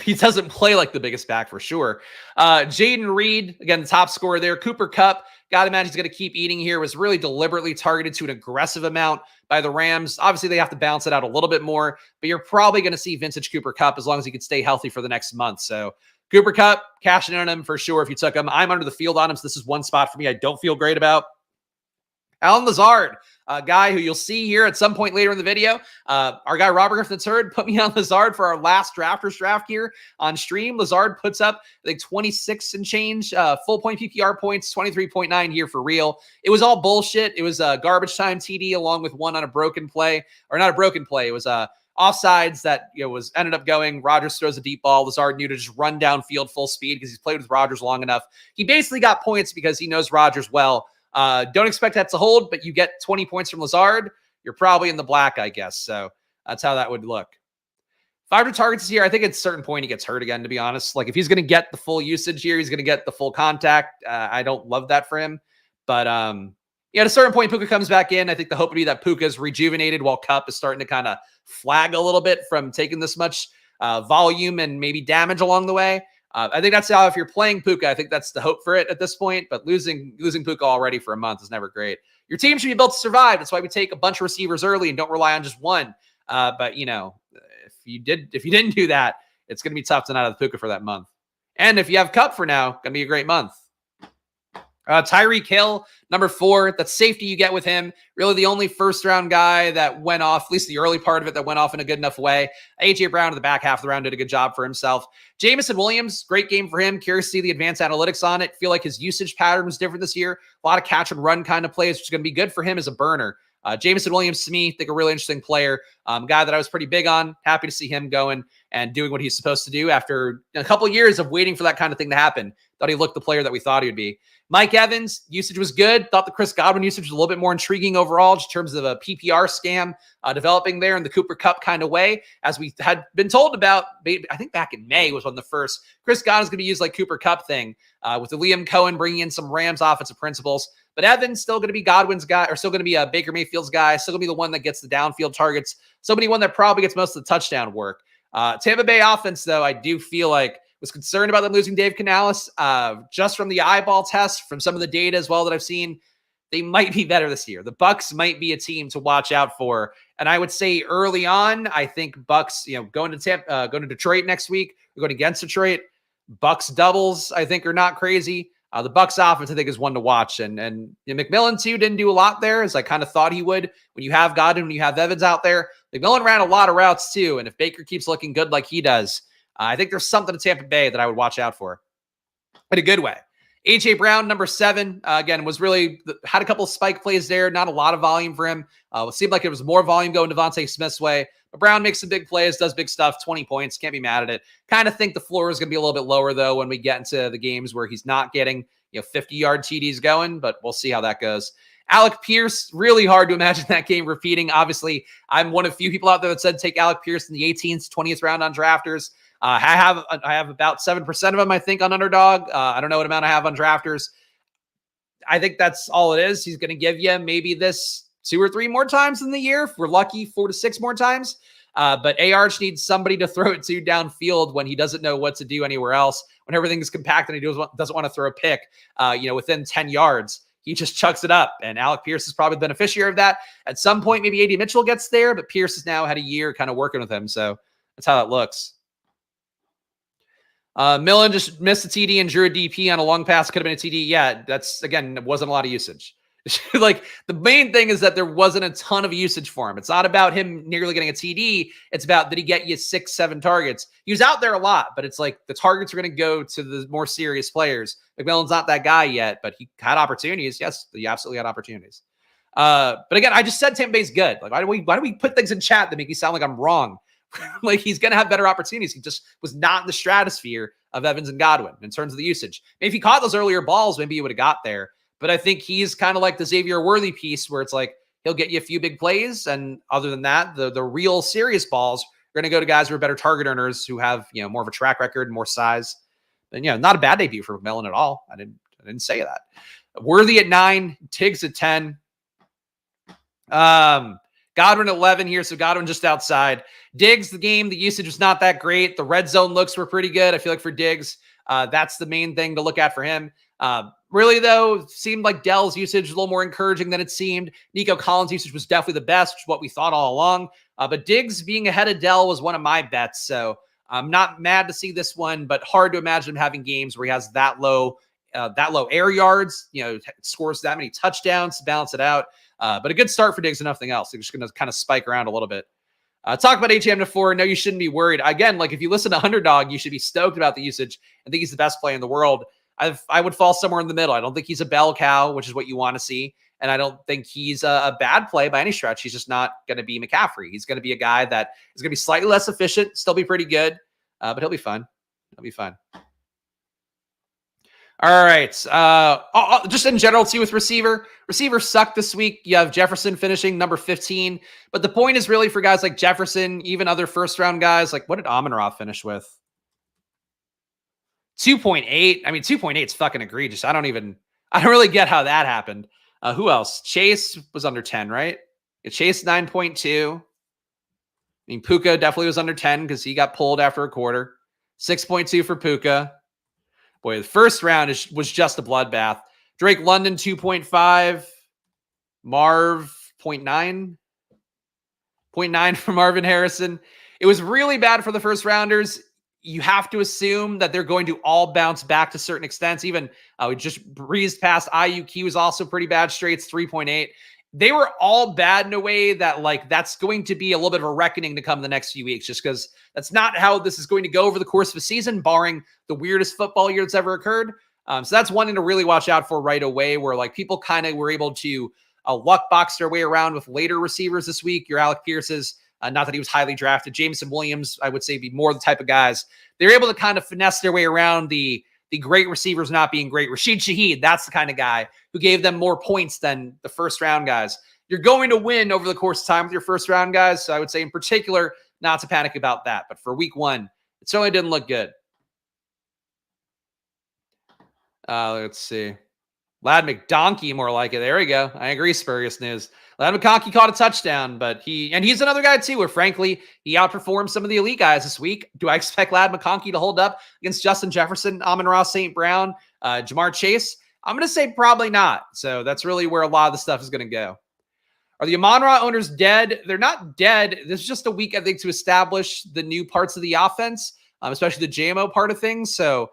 He doesn't play like the biggest back for sure. Jaden Reed, again, the top scorer there. Cooper Kupp, got to imagine he's going to keep eating here. Was really deliberately targeted to an aggressive amount by the Rams. Obviously, they have to balance it out a little bit more, but you're probably going to see vintage Cooper Kupp as long as he can stay healthy for the next month. So Cooper Kupp, cashing in on him for sure if you took him. I'm under the field on him, so this is one spot for me I don't feel great about. Allen Lazard, a guy who you'll see here at some point later in the video. Our guy Robert Griffin III put me on Lazard for our last drafters draft here on stream. Lazard puts up, I think, 26 and change full point PPR points, 23.9 here for real. It was all bullshit. It was a garbage time TD along with one on a broken play, or not a broken play. It was offsides that was ended up going. Rodgers throws a deep ball. Lazard knew to just run downfield full speed because he's played with Rodgers long enough. He basically got points because he knows Rodgers well. Don't expect that to hold, but you get 20 points from Lazard, you're probably in the black, I guess. So that's how that would look. 500 targets here. I think at a certain point he gets hurt again, to be honest. If he's going to get the full usage here, he's going to get the full contact. I don't love that for him. But at a certain point, Puka comes back in. I think the hope would be that Puka's rejuvenated while Kupp is starting to kind of flag a little bit from taking this much volume and maybe damage along the way. I think that's how, if you're playing Puka, I think that's the hope for it at this point. But losing Puka already for a month is never great. Your team should be built to survive. That's why we take a bunch of receivers early and don't rely on just one. But if you didn't do that, it's going to be tough to not have Puka for that month. And if you have Kupp for now, going to be a great month. Tyreek Hill, number 4. That's safety you get with him. Really the only first-round guy that went off, at least the early part of it, that went off in a good enough way. A.J. Brown in the back half of the round did a good job for himself. Jamison Williams, great game for him. Curious to see the advanced analytics on it. Feel like his usage pattern was different this year. A lot of catch and run kind of plays, which is going to be good for him as a burner. Jameson Williams-Smith, I think a really interesting player, guy that I was pretty big on. Happy to see him going and doing what he's supposed to do after a couple of years of waiting for that kind of thing to happen. Thought he looked the player that we thought he would be. Mike Evans, usage was good. Thought the Chris Godwin usage was a little bit more intriguing overall, just in terms of a PPR scam developing there in the Cooper Kupp kind of way, as we had been told about. I think back in May was when the first Chris Godwin's going to be used like Cooper Kupp thing, with the Liam Cohen bringing in some Rams offensive principles. But Evans still going to be Godwin's guy, or still going to be Baker Mayfield's guy, still going to be the one that gets the downfield targets, still going to be one that probably gets most of the touchdown work. Tampa Bay offense, though, I do feel like was concerned about them losing Dave Canales. Just from the eyeball test, from some of the data as well that I've seen, they might be better this year. The Bucs might be a team to watch out for. And I would say early on, I think Bucs, going to Detroit next week, we're going against Detroit. Bucs doubles, I think, are not crazy. The Bucs offense, I think, is one to watch. And McMillan, too, didn't do a lot there, as I kind of thought he would. When you have Godwin, when you have Evans out there, McMillan ran a lot of routes, too. And if Baker keeps looking good like he does, I think there's something to Tampa Bay that I would watch out for in a good way. A.J. Brown, number 7, again, was really had a couple of spike plays there. Not a lot of volume for him. It seemed like it was more volume going Devontae Smith's way. But Brown makes some big plays, does big stuff, 20 points. Can't be mad at it. Kind of think the floor is going to be a little bit lower, though, when we get into the games where he's not getting 50-yard TDs going. But we'll see how that goes. Alec Pierce, really hard to imagine that game repeating. Obviously, I'm one of few people out there that said take Alec Pierce in the 18th, 20th round on drafters. I have about 7% of them, I think, on Underdog. I don't know what amount I have on drafters. I think that's all it is. He's going to give you maybe this 2 or 3 more times in the year. If we're lucky, 4 to 6 more times. But ARch needs somebody to throw it to downfield when he doesn't know what to do anywhere else. When everything is compact and he doesn't want to throw a pick, within 10 yards. He just chucks it up. And Alec Pierce is probably the beneficiary of that. At some point, maybe A.D. Mitchell gets there, but Pierce has now had a year kind of working with him. So that's how that looks. Millen just missed a TD and drew a DP on a long pass. Could have been a TD. Yeah, that's, again, wasn't a lot of usage. Like, the main thing is that there wasn't a ton of usage for him. It's not about him nearly getting a TD. It's about, did he get you 6, 7 targets? He was out there a lot, but it's like the targets are going to go to the more serious players. McMillan's not that guy yet, but he had opportunities. Yes, he absolutely had opportunities. But again, I just said Tampa Bay's good. Like, why do we put things in chat that make me sound like I'm wrong? Like, he's going to have better opportunities. He just was not in the stratosphere of Evans and Godwin in terms of the usage. Maybe if he caught those earlier balls, maybe he would have got there. But I think he's kind of like the Xavier Worthy piece, where it's like he'll get you a few big plays. And other than that, the real serious balls are going to go to guys who are better target earners, who have, more of a track record, more size. And, not a bad debut for Mellon at all. I didn't say that. Worthy at 9, Tiggs at 10. Godwin at 11 here, so Godwin just outside. Diggs, the game, the usage was not that great. The red zone looks were pretty good. I feel like for Diggs, that's the main thing to look at for him. Really, though, seemed like Dell's usage was a little more encouraging than it seemed. Nico Collins' usage was definitely the best, which is what we thought all along. But Diggs being ahead of Dell was one of my bets, so I'm not mad to see this one, but hard to imagine him having games where he has that low air yards, scores that many touchdowns to balance it out. But a good start for Diggs and nothing else. They're just going to kind of spike around a little bit. Talk about HM to 4. No, you shouldn't be worried. Again, like, if you listen to Underdog, you should be stoked about the usage. I think he's the best player in the world. I would fall somewhere in the middle. I don't think he's a bell cow, which is what you want to see. And I don't think he's a bad play by any stretch. He's just not going to be McCaffrey. He's going to be a guy that is going to be slightly less efficient, still be pretty good, but he'll be fun. He'll be fun. All right. Just in general, too, with receiver. Receiver sucked this week. You have Jefferson finishing number 15. But the point is really for guys like Jefferson, even other first-round guys. Like, what did Amon-Ra finish with? 2.8. I mean, 2.8 is fucking egregious. I don't really get how that happened. Who else? Chase was under 10, right? Yeah, Chase 9.2. I mean, Puka definitely was under 10 because he got pulled after a quarter. 6.2 for Puka. Boy, the first round was just a bloodbath. Drake London, 2.5. Marv, 0.9. 0.9 for Marvin Harrison. It was really bad for the first rounders. You have to assume that they're going to all bounce back to certain extents. Even we just breezed past Ayuk. He was also pretty bad. Straight's 3.8. They were all bad in a way that, like, that's going to be a little bit of a reckoning to come the next few weeks, just because that's not how this is going to go over the course of a season, barring the weirdest football year that's ever occurred. So that's one thing to really watch out for right away, where, like, people kind of were able to luck box their way around with later receivers this week. Your Alec Pierce's, not that he was highly drafted. Jameson Williams, I would say, be more the type of guys. They're able to kind of finesse their way around the great receivers not being great. Rashid Shaheed, that's the kind of guy who gave them more points than the first round guys. You're going to win over the course of time with your first round guys. So I would say in particular, not to panic about that. But for week one, it certainly didn't look good. Let's see. Lad McDonkey, more like it. There we go. I agree, Spurious News. Lad McDonkey caught a touchdown, but he's another guy too, where frankly, he outperformed some of the elite guys this week. Do I expect Lad McDonkey to hold up against Justin Jefferson, Amon-Ra St. Brown, Jamar Chase? I'm going to say probably not. So that's really where a lot of the stuff is going to go. Are the Amon-Ra owners dead? They're not dead. This is just a week, I think, to establish the new parts of the offense, especially the JMO part of things. So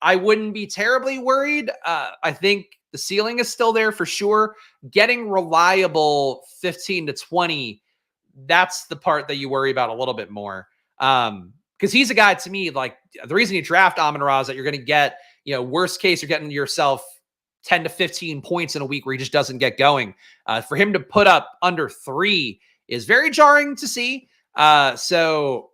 I wouldn't be terribly worried. I think the ceiling is still there for sure. Getting reliable 15 to 20, that's the part that you worry about a little bit more. Because he's a guy, to me, like the reason you draft Amon-Ra is that you're going to get, worst case, you're getting yourself 10 to 15 points in a week where he just doesn't get going. For him to put up under 3 is very jarring to see. So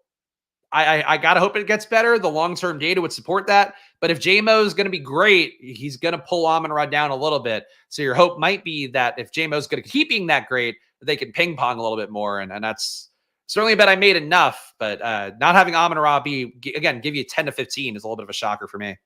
I got to hope it gets better. The long-term data would support that. But if JMO is going to be great, he's going to pull Amon-Ra down a little bit. So your hope might be that if JMO is going to keep being that great, they can ping pong a little bit more. And that's certainly a bet I made enough. But not having Amon-Ra give you 10 to 15 is a little bit of a shocker for me.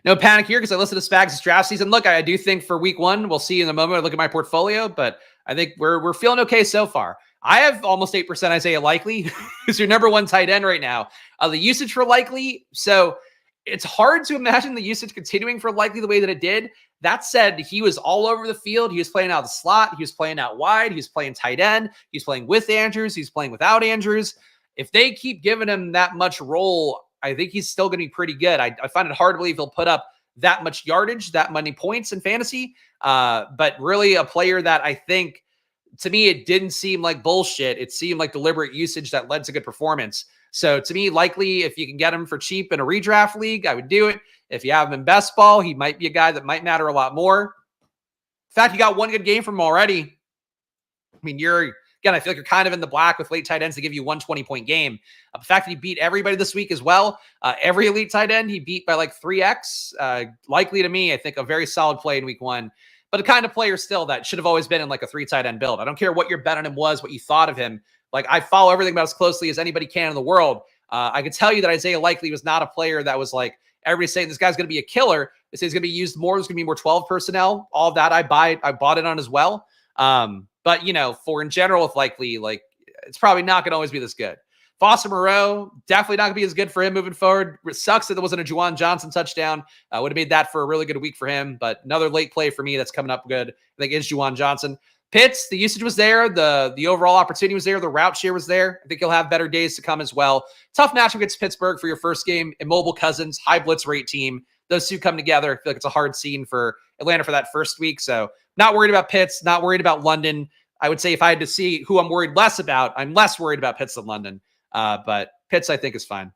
No panic here because I listened to Spags' draft season. Look, I do think for week one, we'll see in a moment. I look at my portfolio, but I think we're feeling okay so far. I have almost 8% Isaiah Likely, who's your number one tight end right now. The usage for Likely, so it's hard to imagine the usage continuing for Likely the way that it did. That said, he was all over the field. He was playing out of the slot. He was playing out wide. He was playing tight end. He was playing with Andrews. He's playing without Andrews. If they keep giving him that much role, I think he's still going to be pretty good. I find it hard to believe he'll put up that much yardage, that many points in fantasy. But really a player that I think, to me, it didn't seem like bullshit. It seemed like deliberate usage that led to good performance. So to me, Likely, if you can get him for cheap in a redraft league, I would do it. If you have him in best ball, he might be a guy that might matter a lot more. In fact, you got one good game from him already. I mean, again, I feel like you're kind of in the black with late tight ends to give you 120-point game. The fact that he beat everybody this week as well, every elite tight end he beat by like 3x. Likely to me, I think a very solid play in week one. But a kind of player still that should have always been in like a 3 tight end build. I don't care what your bet on him was, what you thought of him. Like I follow everything about as closely as anybody can in the world. I can tell you that Isaiah Likely was not a player that was like, everybody's saying this guy's going to be a killer. They say he's going to be used more. There's going to be more 12 personnel. All of that I bought it on as well. But for in general with Likely, like it's probably not going to always be this good. Foster Moreau, definitely not going to be as good for him moving forward. It sucks that there wasn't a Juwan Johnson touchdown. Would have made that for a really good week for him. But another late play for me that's coming up good, I think, is Juwan Johnson. Pitts, the usage was there. The overall opportunity was there. The route share was there. I think he'll have better days to come as well. Tough matchup against Pittsburgh for your first game. Immobile Cousins, high blitz rate team. Those two come together. I feel like it's a hard scene for Atlanta for that first week. So not worried about Pitts, not worried about London. I would say if I had to see who I'm worried less about, I'm less worried about Pitts than London. But Pitts, I think, is fine.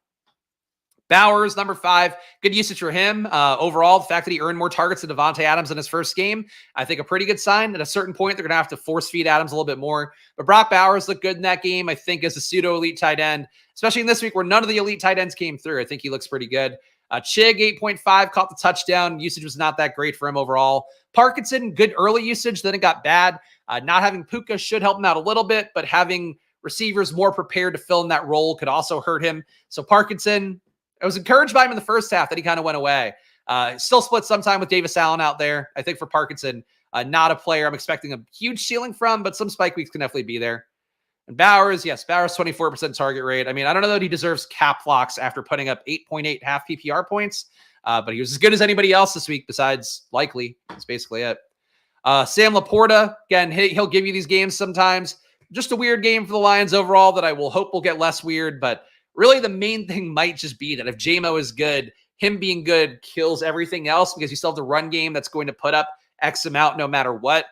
Bowers, number 5, good usage for him. Overall, the fact that he earned more targets than Devontae Adams in his first game, I think a pretty good sign. At a certain point, they're going to have to force feed Adams a little bit more. But Brock Bowers looked good in that game, I think, as a pseudo-elite tight end, especially in this week where none of the elite tight ends came through. I think he looks pretty good. Chig, 8.5, caught the touchdown. Usage was not that great for him overall. Parkinson, good early usage, then it got bad. Not having Puka should help him out a little bit, but having receivers more prepared to fill in that role could also hurt him. So Parkinson, I was encouraged by him in the first half that he kind of went away. Still split sometime with Davis Allen out there. I think for Parkinson, not a player I'm expecting a huge ceiling from, but some spike weeks can definitely be there. And Bowers, yes, Bowers 24% target rate. I mean, I don't know that he deserves cap locks after putting up 8.8 half PPR points, but he was as good as anybody else this week besides Likely. That's basically it. Sam Laporta, again, he'll give you these games sometimes. Just a weird game for the Lions overall that I will hope will get less weird, but really the main thing might just be that if JMO is good, him being good kills everything else because you still have the run game that's going to put up X amount no matter what.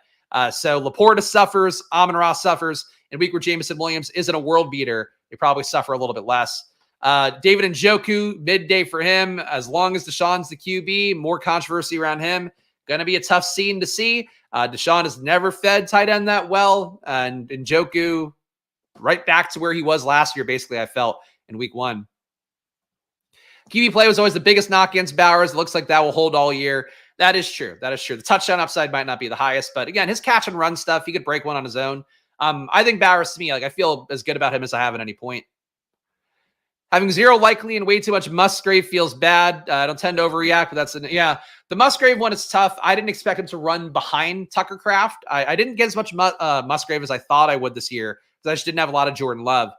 So Laporta suffers, Amon-Ra suffers. In a week where Jameson Williams isn't a world beater, they probably suffer a little bit less. David Njoku, midday for him. As long as Deshaun's the QB, more controversy around him. Going to be a tough scene to see. Deshaun has never fed tight end that well. And Njoku, right back to where he was last year, basically, I felt in week 1. QB play was always the biggest knock against Bowers. It looks like that will hold all year. That is true. That is true. The touchdown upside might not be the highest, but again, his catch and run stuff, he could break one on his own. I think Bowers, to me, like, I feel as good about him as I have at any point. Having 0 likely and way too much Musgrave feels bad. I don't tend to overreact, but yeah. The Musgrave one is tough. I didn't expect him to run behind Tucker Kraft. I didn't get as much Musgrave as I thought I would this year because I just didn't have a lot of Jordan Love.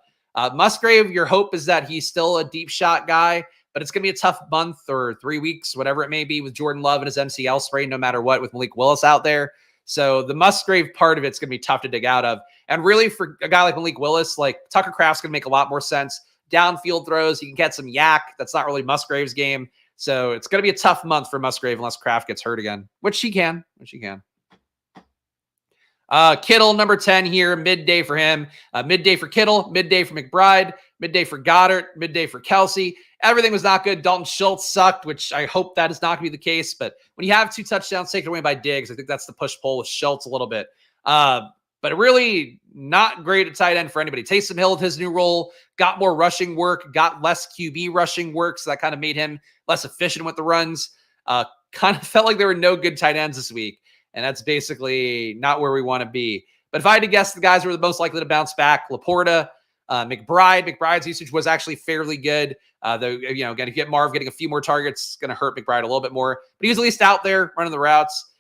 Musgrave, your hope is that he's still a deep shot guy, but it's going to be a tough month or 3 weeks, whatever it may be, with Jordan Love and his MCL sprain, no matter what, with Malik Willis out there. So the Musgrave part of it's going to be tough to dig out of. And really, for a guy like Malik Willis, like Tucker Kraft's going to make a lot more sense. Downfield throws, he can get some yak. That's not really Musgrave's game. So it's going to be a tough month for Musgrave unless Kraft gets hurt again, which he can. Kittle, number 10 here, midday for him. Midday for Kittle, midday for McBride, midday for Goddard, midday for Kelsey. Everything was not good. Dalton Schultz sucked, which I hope that is not going to be the case. But when you have 2 touchdowns taken away by Diggs, I think that's the push-pull with Schultz a little bit. But really not great at tight end for anybody. Taysom Hill with his new role, got more rushing work, got less QB rushing work, so that kind of made him less efficient with the runs. Kind of felt like there were no good tight ends this week, and that's basically not where we want to be. But if I had to guess the guys who were the most likely to bounce back, Laporta, McBride. McBride's usage was actually fairly good. Though, going to get Marv getting a few more targets, going to hurt McBride a little bit more. But he was at least out there running the routes.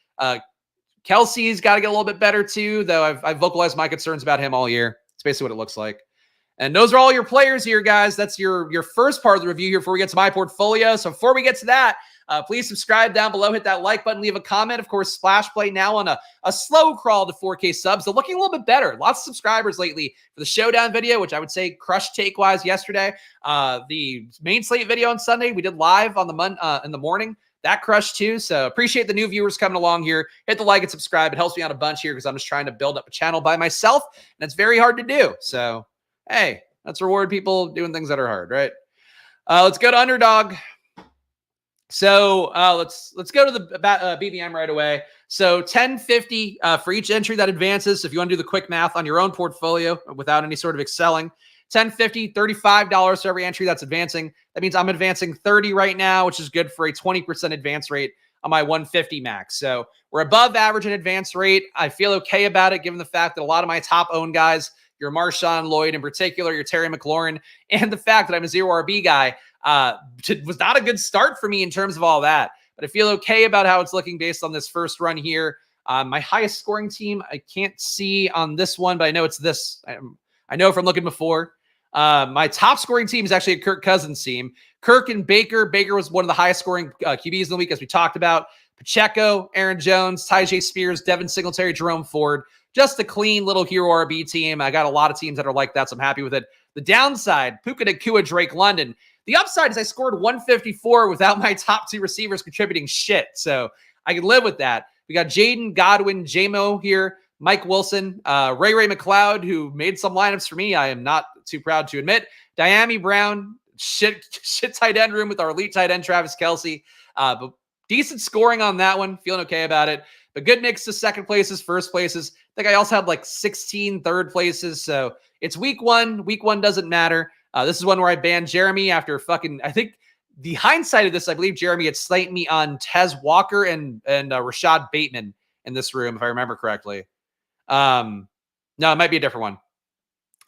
Kelsey's got to get a little bit better too, though I've vocalized my concerns about him all year. It's basically what it looks like. And those are all your players here, guys. That's your first part of the review here before we get to my portfolio. So before we get to that, please subscribe down below, hit that like button, leave a comment. Of course, Splash Play now on a slow crawl to 4K subs. They're looking a little bit better. Lots of subscribers lately for the Showdown video, which I would say crushed take-wise yesterday. The main slate video on Sunday, we did live on in the morning. That crushed too. So appreciate the new viewers coming along here. Hit the like and subscribe. It helps me out a bunch here because I'm just trying to build up a channel by myself, and it's very hard to do. So, hey, let's reward people doing things that are hard, right? Let's go to Underdog. So let's go to the BBM right away. So 1050 for each entry that advances. So if you want to do the quick math on your own portfolio without any sort of excelling, 1050, $35 for every entry that's advancing. That means I'm advancing 30 right now, which is good for a 20% advance rate on my 150 max. So we're above average in advance rate. I feel okay about it, given the fact that a lot of my top owned guys, your Marshawn Lloyd in particular, your Terry McLaurin, and the fact that I'm a 0 RB guy, was not a good start for me in terms of all that. But I feel okay about how it's looking based on this first run here. My highest scoring team, I can't see on this one, but I know it's this. I know from looking before. My top scoring team is actually a Kirk Cousins team. Kirk and Baker. Baker was one of the highest scoring QBs in the week, as we talked about. Pacheco, Aaron Jones, Tyjae Spears, Devin Singletary, Jerome Ford. Just a clean little hero RB team. I got a lot of teams that are like that, so I'm happy with it. The downside, Puka Nacua, Drake London. The upside is I scored 154 without my top 2 receivers contributing shit, so I can live with that. We got Jaden, Godwin, J-Mo here, Mike Wilson, Ray McLeod, who made some lineups for me. I am not too proud to admit. Diami Brown, shit tight end room with our elite tight end, Travis Kelce. But decent scoring on that one. Feeling okay about it. But good mix of second places, first places. I think I also had like 16 third places. So it's week 1. Week 1 doesn't matter. This is one where I banned Jeremy after I think the hindsight of this, I believe Jeremy had sniped me on Tez Walker and Rashad Bateman in this room, if I remember correctly. No, it might be a different one.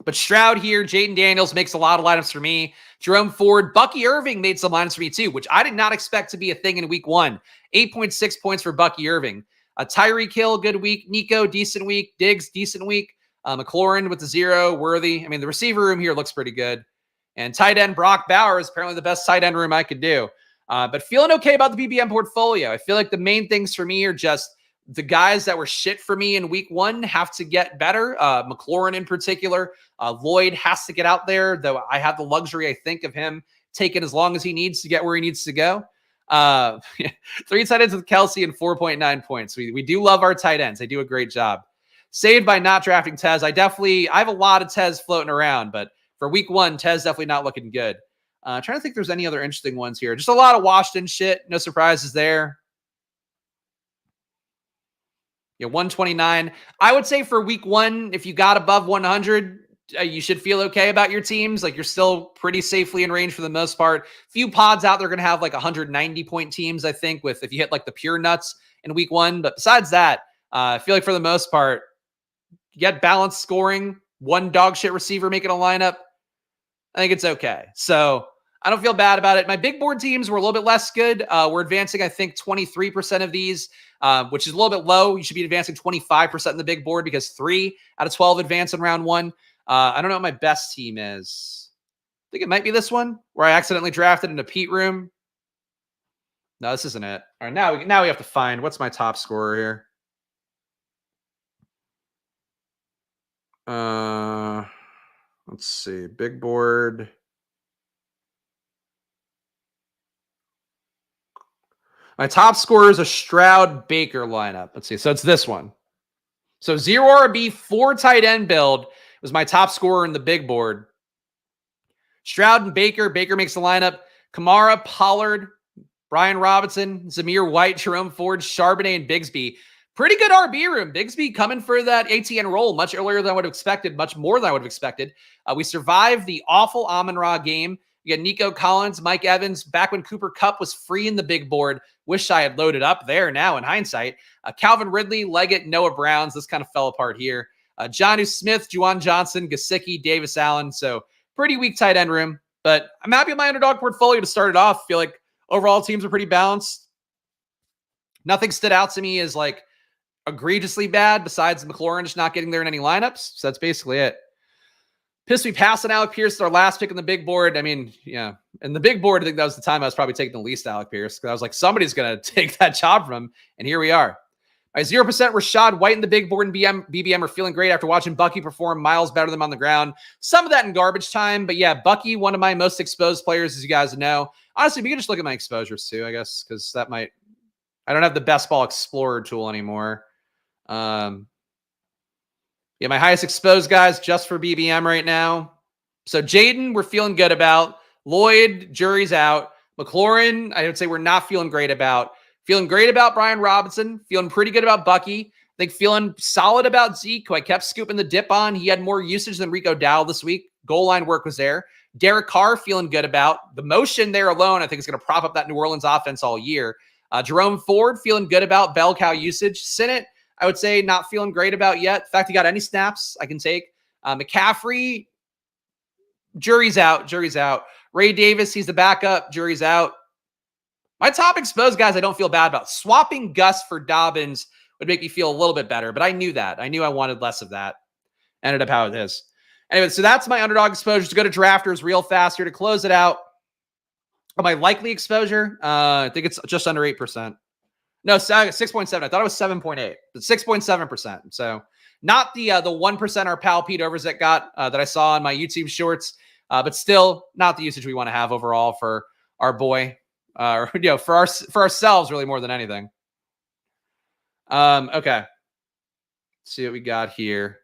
But Stroud here, Jaden Daniels makes a lot of lineups for me. Jerome Ford, Bucky Irving made some lineups for me too, which I did not expect to be a thing in week 1. 8.6 points for Bucky Irving. Tyreek Hill, good week. Nico, decent week. Diggs, decent week. McLaurin with the 0. Worthy. I mean, the receiver room here looks pretty good. And tight end Brock Bowers, apparently the best tight end room I could do. But feeling okay about the BBM portfolio. I feel like the main things for me are just the guys that were shit for me in week 1 have to get better. McLaurin in particular. Lloyd has to get out there, though I have the luxury, I think, of him taking as long as he needs to get where he needs to go. 3 tight ends with Kelsey and 4.9 points. We do love our tight ends. They do a great job. Saved by not drafting Tez. I have a lot of Tez floating around, but for week 1, Tez definitely not looking good. Trying to think if there's any other interesting ones here. Just a lot of Washington shit. No surprises there. 129. I would say for week one, if you got above 100, you should feel okay about your teams. Like you're still pretty safely in range for the most part. Few pods out there are going to have like 190 point teams, I think, with if you hit like the pure nuts in week one. But besides that, I feel like for the most part, you get balanced scoring, one dog shit receiver making a lineup. I think it's okay. So I don't feel bad about it. My big board teams were a little bit less good. We're advancing, I think, 23% of these, which is a little bit low. You should be advancing 25% in the big board because 3 out of 12 advance in round 1. I don't know what my best team is. I think it might be this one where I accidentally drafted in a Pete room. No, this isn't it. All right, now we have to find what's my top scorer here. Let's see. Big board. My top scorer is a Stroud Baker lineup. Let's see. So it's this one. So 0 RB, 4 tight end build was my top scorer in the big board. Stroud and Baker. Baker makes the lineup. Kamara, Pollard, Brian Robinson, Zamir White, Jerome Ford, Charbonnet, and Bigsby. Pretty good RB room. Bigsby coming for that ATN role much earlier than I would have expected, much more than I would have expected. We survived the awful Amon-Ra game. We got Nico Collins, Mike Evans, back when Cooper Kupp was free in the big board. Wish I had loaded up there now in hindsight. Calvin Ridley, Leggett, Noah Browns. This kind of fell apart here. Jonnu Smith, Juwan Johnson, Gesicki, Davis Allen. So pretty weak tight end room. But I'm happy with my underdog portfolio to start it off. Feel like overall teams are pretty balanced. Nothing stood out to me as like egregiously bad besides McLaurin just not getting there in any lineups. So that's basically it. Pissed me passing Alec Pierce, our last pick in the big board. I mean, yeah. In the big board, I think that was the time I was probably taking the least Alec Pierce because I was like, somebody's going to take that job from him. And here we are. My 0% Rashad White in the big board and BBM are feeling great after watching Bucky perform miles better than him on the ground. Some of that in garbage time. But yeah, Bucky, one of my most exposed players, as you guys know. Honestly, we can just look at my exposures too, I guess, because that might... I don't have the Best Ball Explorer tool anymore. Yeah, my highest exposed guys just for BBM right now. So Jaden, we're feeling good about. Lloyd, jury's out. McLaurin, I would say we're not feeling great about. Feeling great about Brian Robinson. Feeling pretty good about Bucky. I think feeling solid about Zeke, who I kept scooping the dip on. He had more usage than Rico Dowell this week. Goal line work was there. Derek Carr, feeling good about. The motion there alone, I think, is going to prop up that New Orleans offense all year. Jerome Ford, feeling good about. Bell cow usage. Sinnott, I would say not feeling great about yet. In fact, he got any snaps I can take. McCaffrey, jury's out. Jury's out. Ray Davis, he's the backup. Jury's out. My top exposed guys I don't feel bad about. Swapping Gus for Dobbins would make me feel a little bit better, but I knew that. I knew I wanted less of that. Ended up how it is. Anyway, so that's my underdog exposure. To go to drafters real fast here to close it out. My likely exposure, I think it's just under 8%. No, 6.7. I thought it was 7.8, but 6.7%. So not the 1% our pal Pete Overzet got that I saw on my YouTube shorts, but still not the usage we want to have overall for our boy, for ourselves really more than anything. Okay. Let's see what we got here.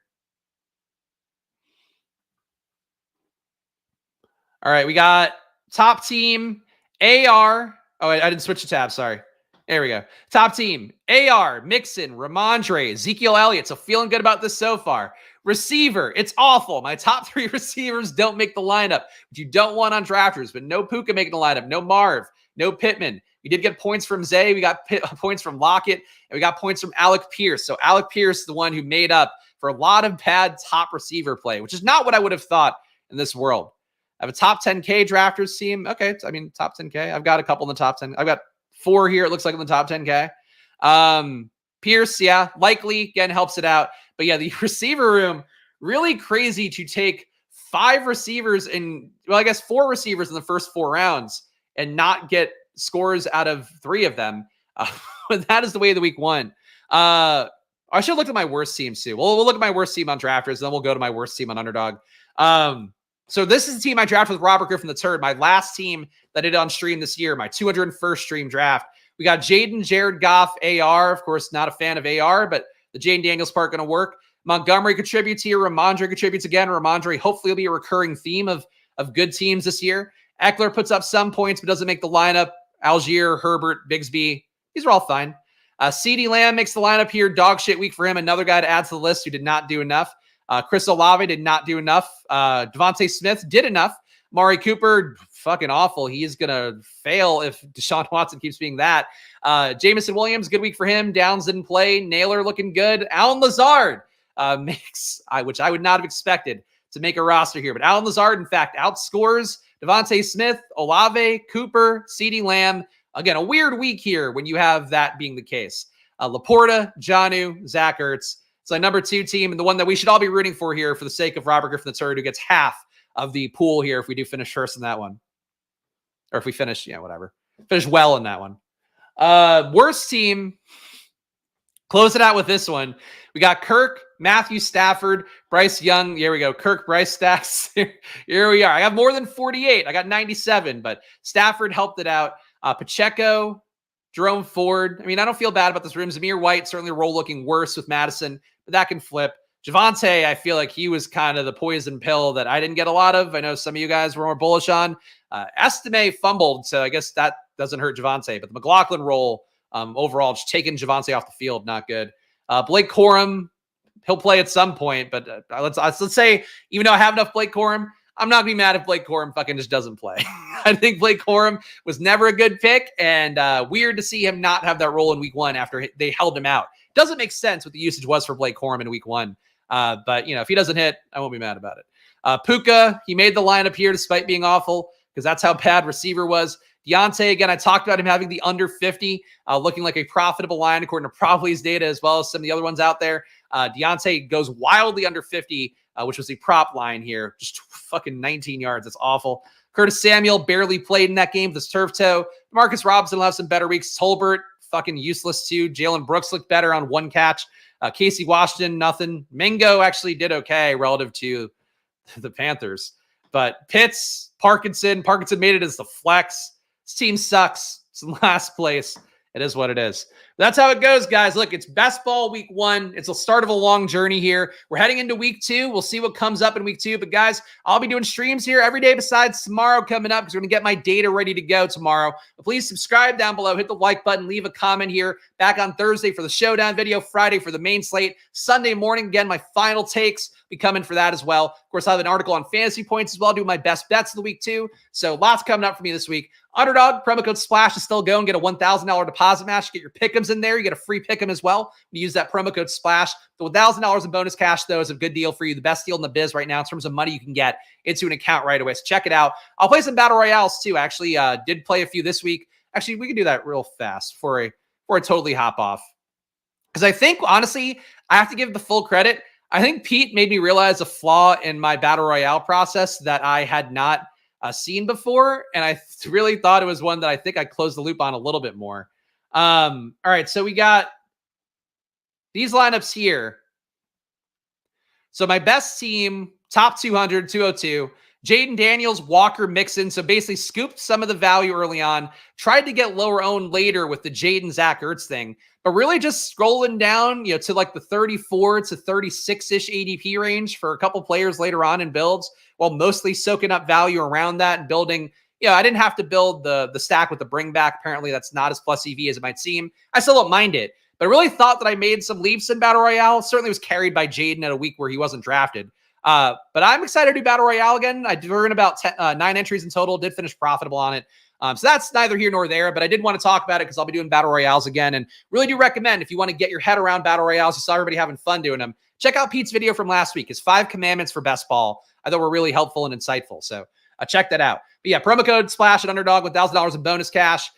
All right, we got top team AR. Oh, I didn't switch the tab. Sorry. There we go. Top team, AR, Mixon, Ramondre, Ezekiel Elliott. So feeling good about this so far. Receiver, it's awful. My top 3 receivers don't make the lineup, which you don't want on drafters, but no Puka making the lineup, no Marv, no Pittman. We did get points from Zay. We got points from Lockett, and we got points from Alec Pierce. So Alec Pierce is the one who made up for a lot of bad top receiver play, which is not what I would have thought in this world. I have a top 10K drafters team. Okay, I mean, top 10K. I've got a couple in the top 10. I've got 4 here, it looks like, in the top 10K. Pierce, yeah, likely, again, helps it out. But yeah, the receiver room, really crazy to take 5 receivers in, well, I guess 4 receivers in the first 4 rounds and not get scores out of 3 of them. That is the way of the week one. I should look at my worst teams too. We'll look at my worst team on drafters, then we'll go to my worst team on Underdog. So this is the team I drafted with Robert Griffin III, my last team that I did on stream this year, my 201st stream draft. We got Jaden, Jared Goff, AR. Of course, not a fan of AR, but the Jaden Daniels part going to work. Montgomery contributes here. Ramondre contributes again. Ramondre hopefully will be a recurring theme of good teams this year. Eckler puts up some points, but doesn't make the lineup. Algier, Herbert, Bigsby, these are all fine. CeeDee Lamb makes the lineup here. Dog shit week for him. Another guy to add to the list who did not do enough. Chris Olave did not do enough. Devontae Smith did enough. Mari Cooper, fucking awful. He is going to fail if Deshaun Watson keeps being that. Jameson Williams, good week for him. Downs didn't play. Naylor looking good. Alan Lazard which I would not have expected to make a roster here. But Alan Lazard, in fact, outscores Devontae Smith, Olave, Cooper, CeeDee Lamb. Again, a weird week here when you have that being the case. Laporta, Jonnu, Zach Ertz. It's my number 2 team and the one that we should all be rooting for here for the sake of Robert Griffin III, who gets half of the pool here if we do finish first in that one. Or if we finish, whatever. Finish well in that one. Worst team. Close it out with this one. We got Kirk, Matthew Stafford, Bryce Young. Here we go. Kirk, Bryce stats. Here we are. I got more than 48. I got 97, but Stafford helped it out. Pacheco, Jerome Ford. I mean, I don't feel bad about this room. Zamir White, certainly a role looking worse with Madison, but that can flip. Javonte, I feel like he was kind of the poison pill that I didn't get a lot of. I know some of you guys were more bullish on. Estime fumbled, so I guess that doesn't hurt Javonte, but the McLaughlin role overall, just taking Javonte off the field, not good. Blake Corum, he'll play at some point, but let's say, even though I have enough Blake Corum, I'm not going to be mad if Blake Corum fucking just doesn't play. I think Blake Corum was never a good pick, and weird to see him not have that role in week 1 after they held him out. Doesn't make sense what the usage was for Blake Corum in week 1. But, if he doesn't hit, I won't be mad about it. Puka, he made the lineup here despite being awful because that's how bad receiver was. Deontay, again, I talked about him having the under 50, looking like a profitable line according to Probably's data as well as some of the other ones out there. Deontay goes wildly under 50, which was the prop line here. Just fucking 19 yards. That's awful. Curtis Samuel barely played in that game with his turf toe. Marcus Robinson will have some better weeks. Tolbert, fucking useless too. Jalen Brooks looked better on 1 catch. Casey Washington, nothing. Mingo actually did okay relative to the Panthers. But Pitts, Parkinson made it as the flex. This team sucks. It's in last place. It is what it is. That's how it goes, guys. Look, it's best ball week 1. It's the start of a long journey here. We're heading into week 2. We'll see what comes up in week 2. But guys, I'll be doing streams here every day besides tomorrow coming up because we're going to get my data ready to go tomorrow. But please subscribe down below. Hit the like button. Leave a comment here. Back on Thursday for the showdown video. Friday for the main slate. Sunday morning, again, my final takes be coming for that as well. Of course, I have an article on fantasy points as well. I'll do my best bets of the week 2. So lots coming up for me this week. Underdog, promo code SPLASH is still going. Get a $1,000 deposit match. Get your pick'ems in there. You get a free pick'em as well. You use that promo code SPLASH. The $1,000 in bonus cash, though, is a good deal for you. The best deal in the biz right now in terms of money you can get into an account right away. So check it out. I'll play some Battle Royales, too. I actually did play a few this week. Actually, we can do that real fast before I totally hop off. Because I think, honestly, I have to give the full credit. I think Pete made me realize a flaw in my Battle Royale process that I had not seen before, and I really thought it was one that I think I closed the loop on a little bit more. All right, so we got these lineups here. So my best team, top 200, 202, Jaden Daniels, Walker, Mixon. So basically scooped some of the value early on, tried to get lower owned later with the Jaden Zach Ertz thing, but really just scrolling down, to like the 34 to 36-ish ADP range for a couple players later on in builds, while mostly soaking up value around that and building. I didn't have to build the stack with the bring back. Apparently that's not as plus EV as it might seem. I still don't mind it, but I really thought that I made some leaps in Battle Royale. Certainly was carried by Jaden at a week where he wasn't drafted. But I'm excited to do Battle Royale again. We're in about 9 entries in total, did finish profitable on it. So that's neither here nor there, but I did want to talk about it because I'll be doing Battle Royales again, and really do recommend if you want to get your head around Battle Royales, you saw everybody having fun doing them, check out Pete's video from last week, his 5 commandments for best ball. I thought were really helpful and insightful. So check that out. But yeah, promo code SPLASH at Underdog with $1,000 in bonus cash.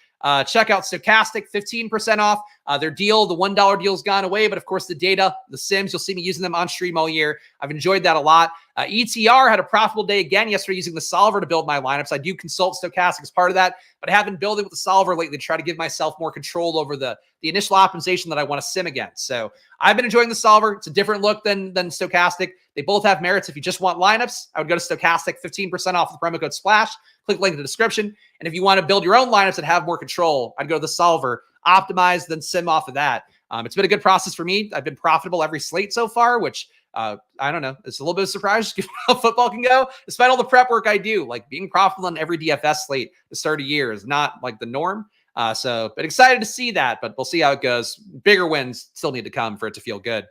Check out Stochastic, 15% off. Their deal, the $1 deal's gone away, but of course the data, the Sims, you'll see me using them on stream all year. I've enjoyed that a lot. ETR had a profitable day again yesterday using the solver to build my lineups. I do consult Stochastic as part of that, but I have been building with the solver lately to try to give myself more control over the initial optimization that I want to sim against. So I've been enjoying the solver. It's a different look than Stochastic. They both have merits. If you just want lineups, I would go to Stochastic, 15% off the promo code SPLASH. Click link in the description. And if you want to build your own lineups that have more control, I'd go to the solver, optimize, then sim off of that. It's been a good process for me. I've been profitable every slate so far, which I don't know. It's a little bit of a surprise given how football can go, despite all the prep work I do. Like being profitable on every DFS slate the start of year is not like the norm. But excited to see that, but we'll see how it goes. Bigger wins still need to come for it to feel good.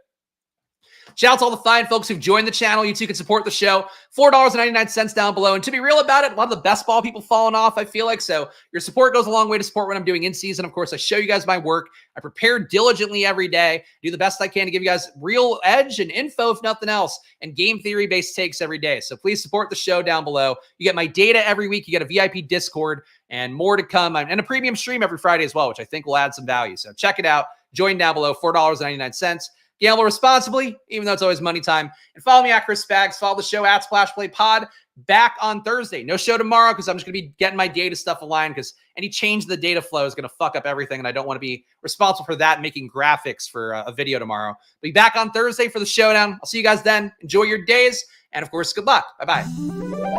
Shout out to all the fine folks who've joined the channel. You too can support the show. $4.99 down below. And to be real about it, a lot of the best ball people falling off, I feel like. So your support goes a long way to support what I'm doing in season. Of course, I show you guys my work. I prepare diligently every day. Do the best I can to give you guys real edge and info, if nothing else, and game theory-based takes every day. So please support the show down below. You get my data every week. You get a VIP Discord and more to come. And a premium stream every Friday as well, which I think will add some value. So check it out. Join down below, $4.99. Gamble responsibly, even though it's always money time. And follow me at Chris Spags. Follow the show at Splash Play Pod. Back on Thursday. No show tomorrow because I'm just going to be getting my data stuff aligned because any change in the data flow is going to fuck up everything, and I don't want to be responsible for that, making graphics for a video tomorrow. Be back on Thursday for the showdown. I'll see you guys then. Enjoy your days, and of course, good luck. Bye-bye.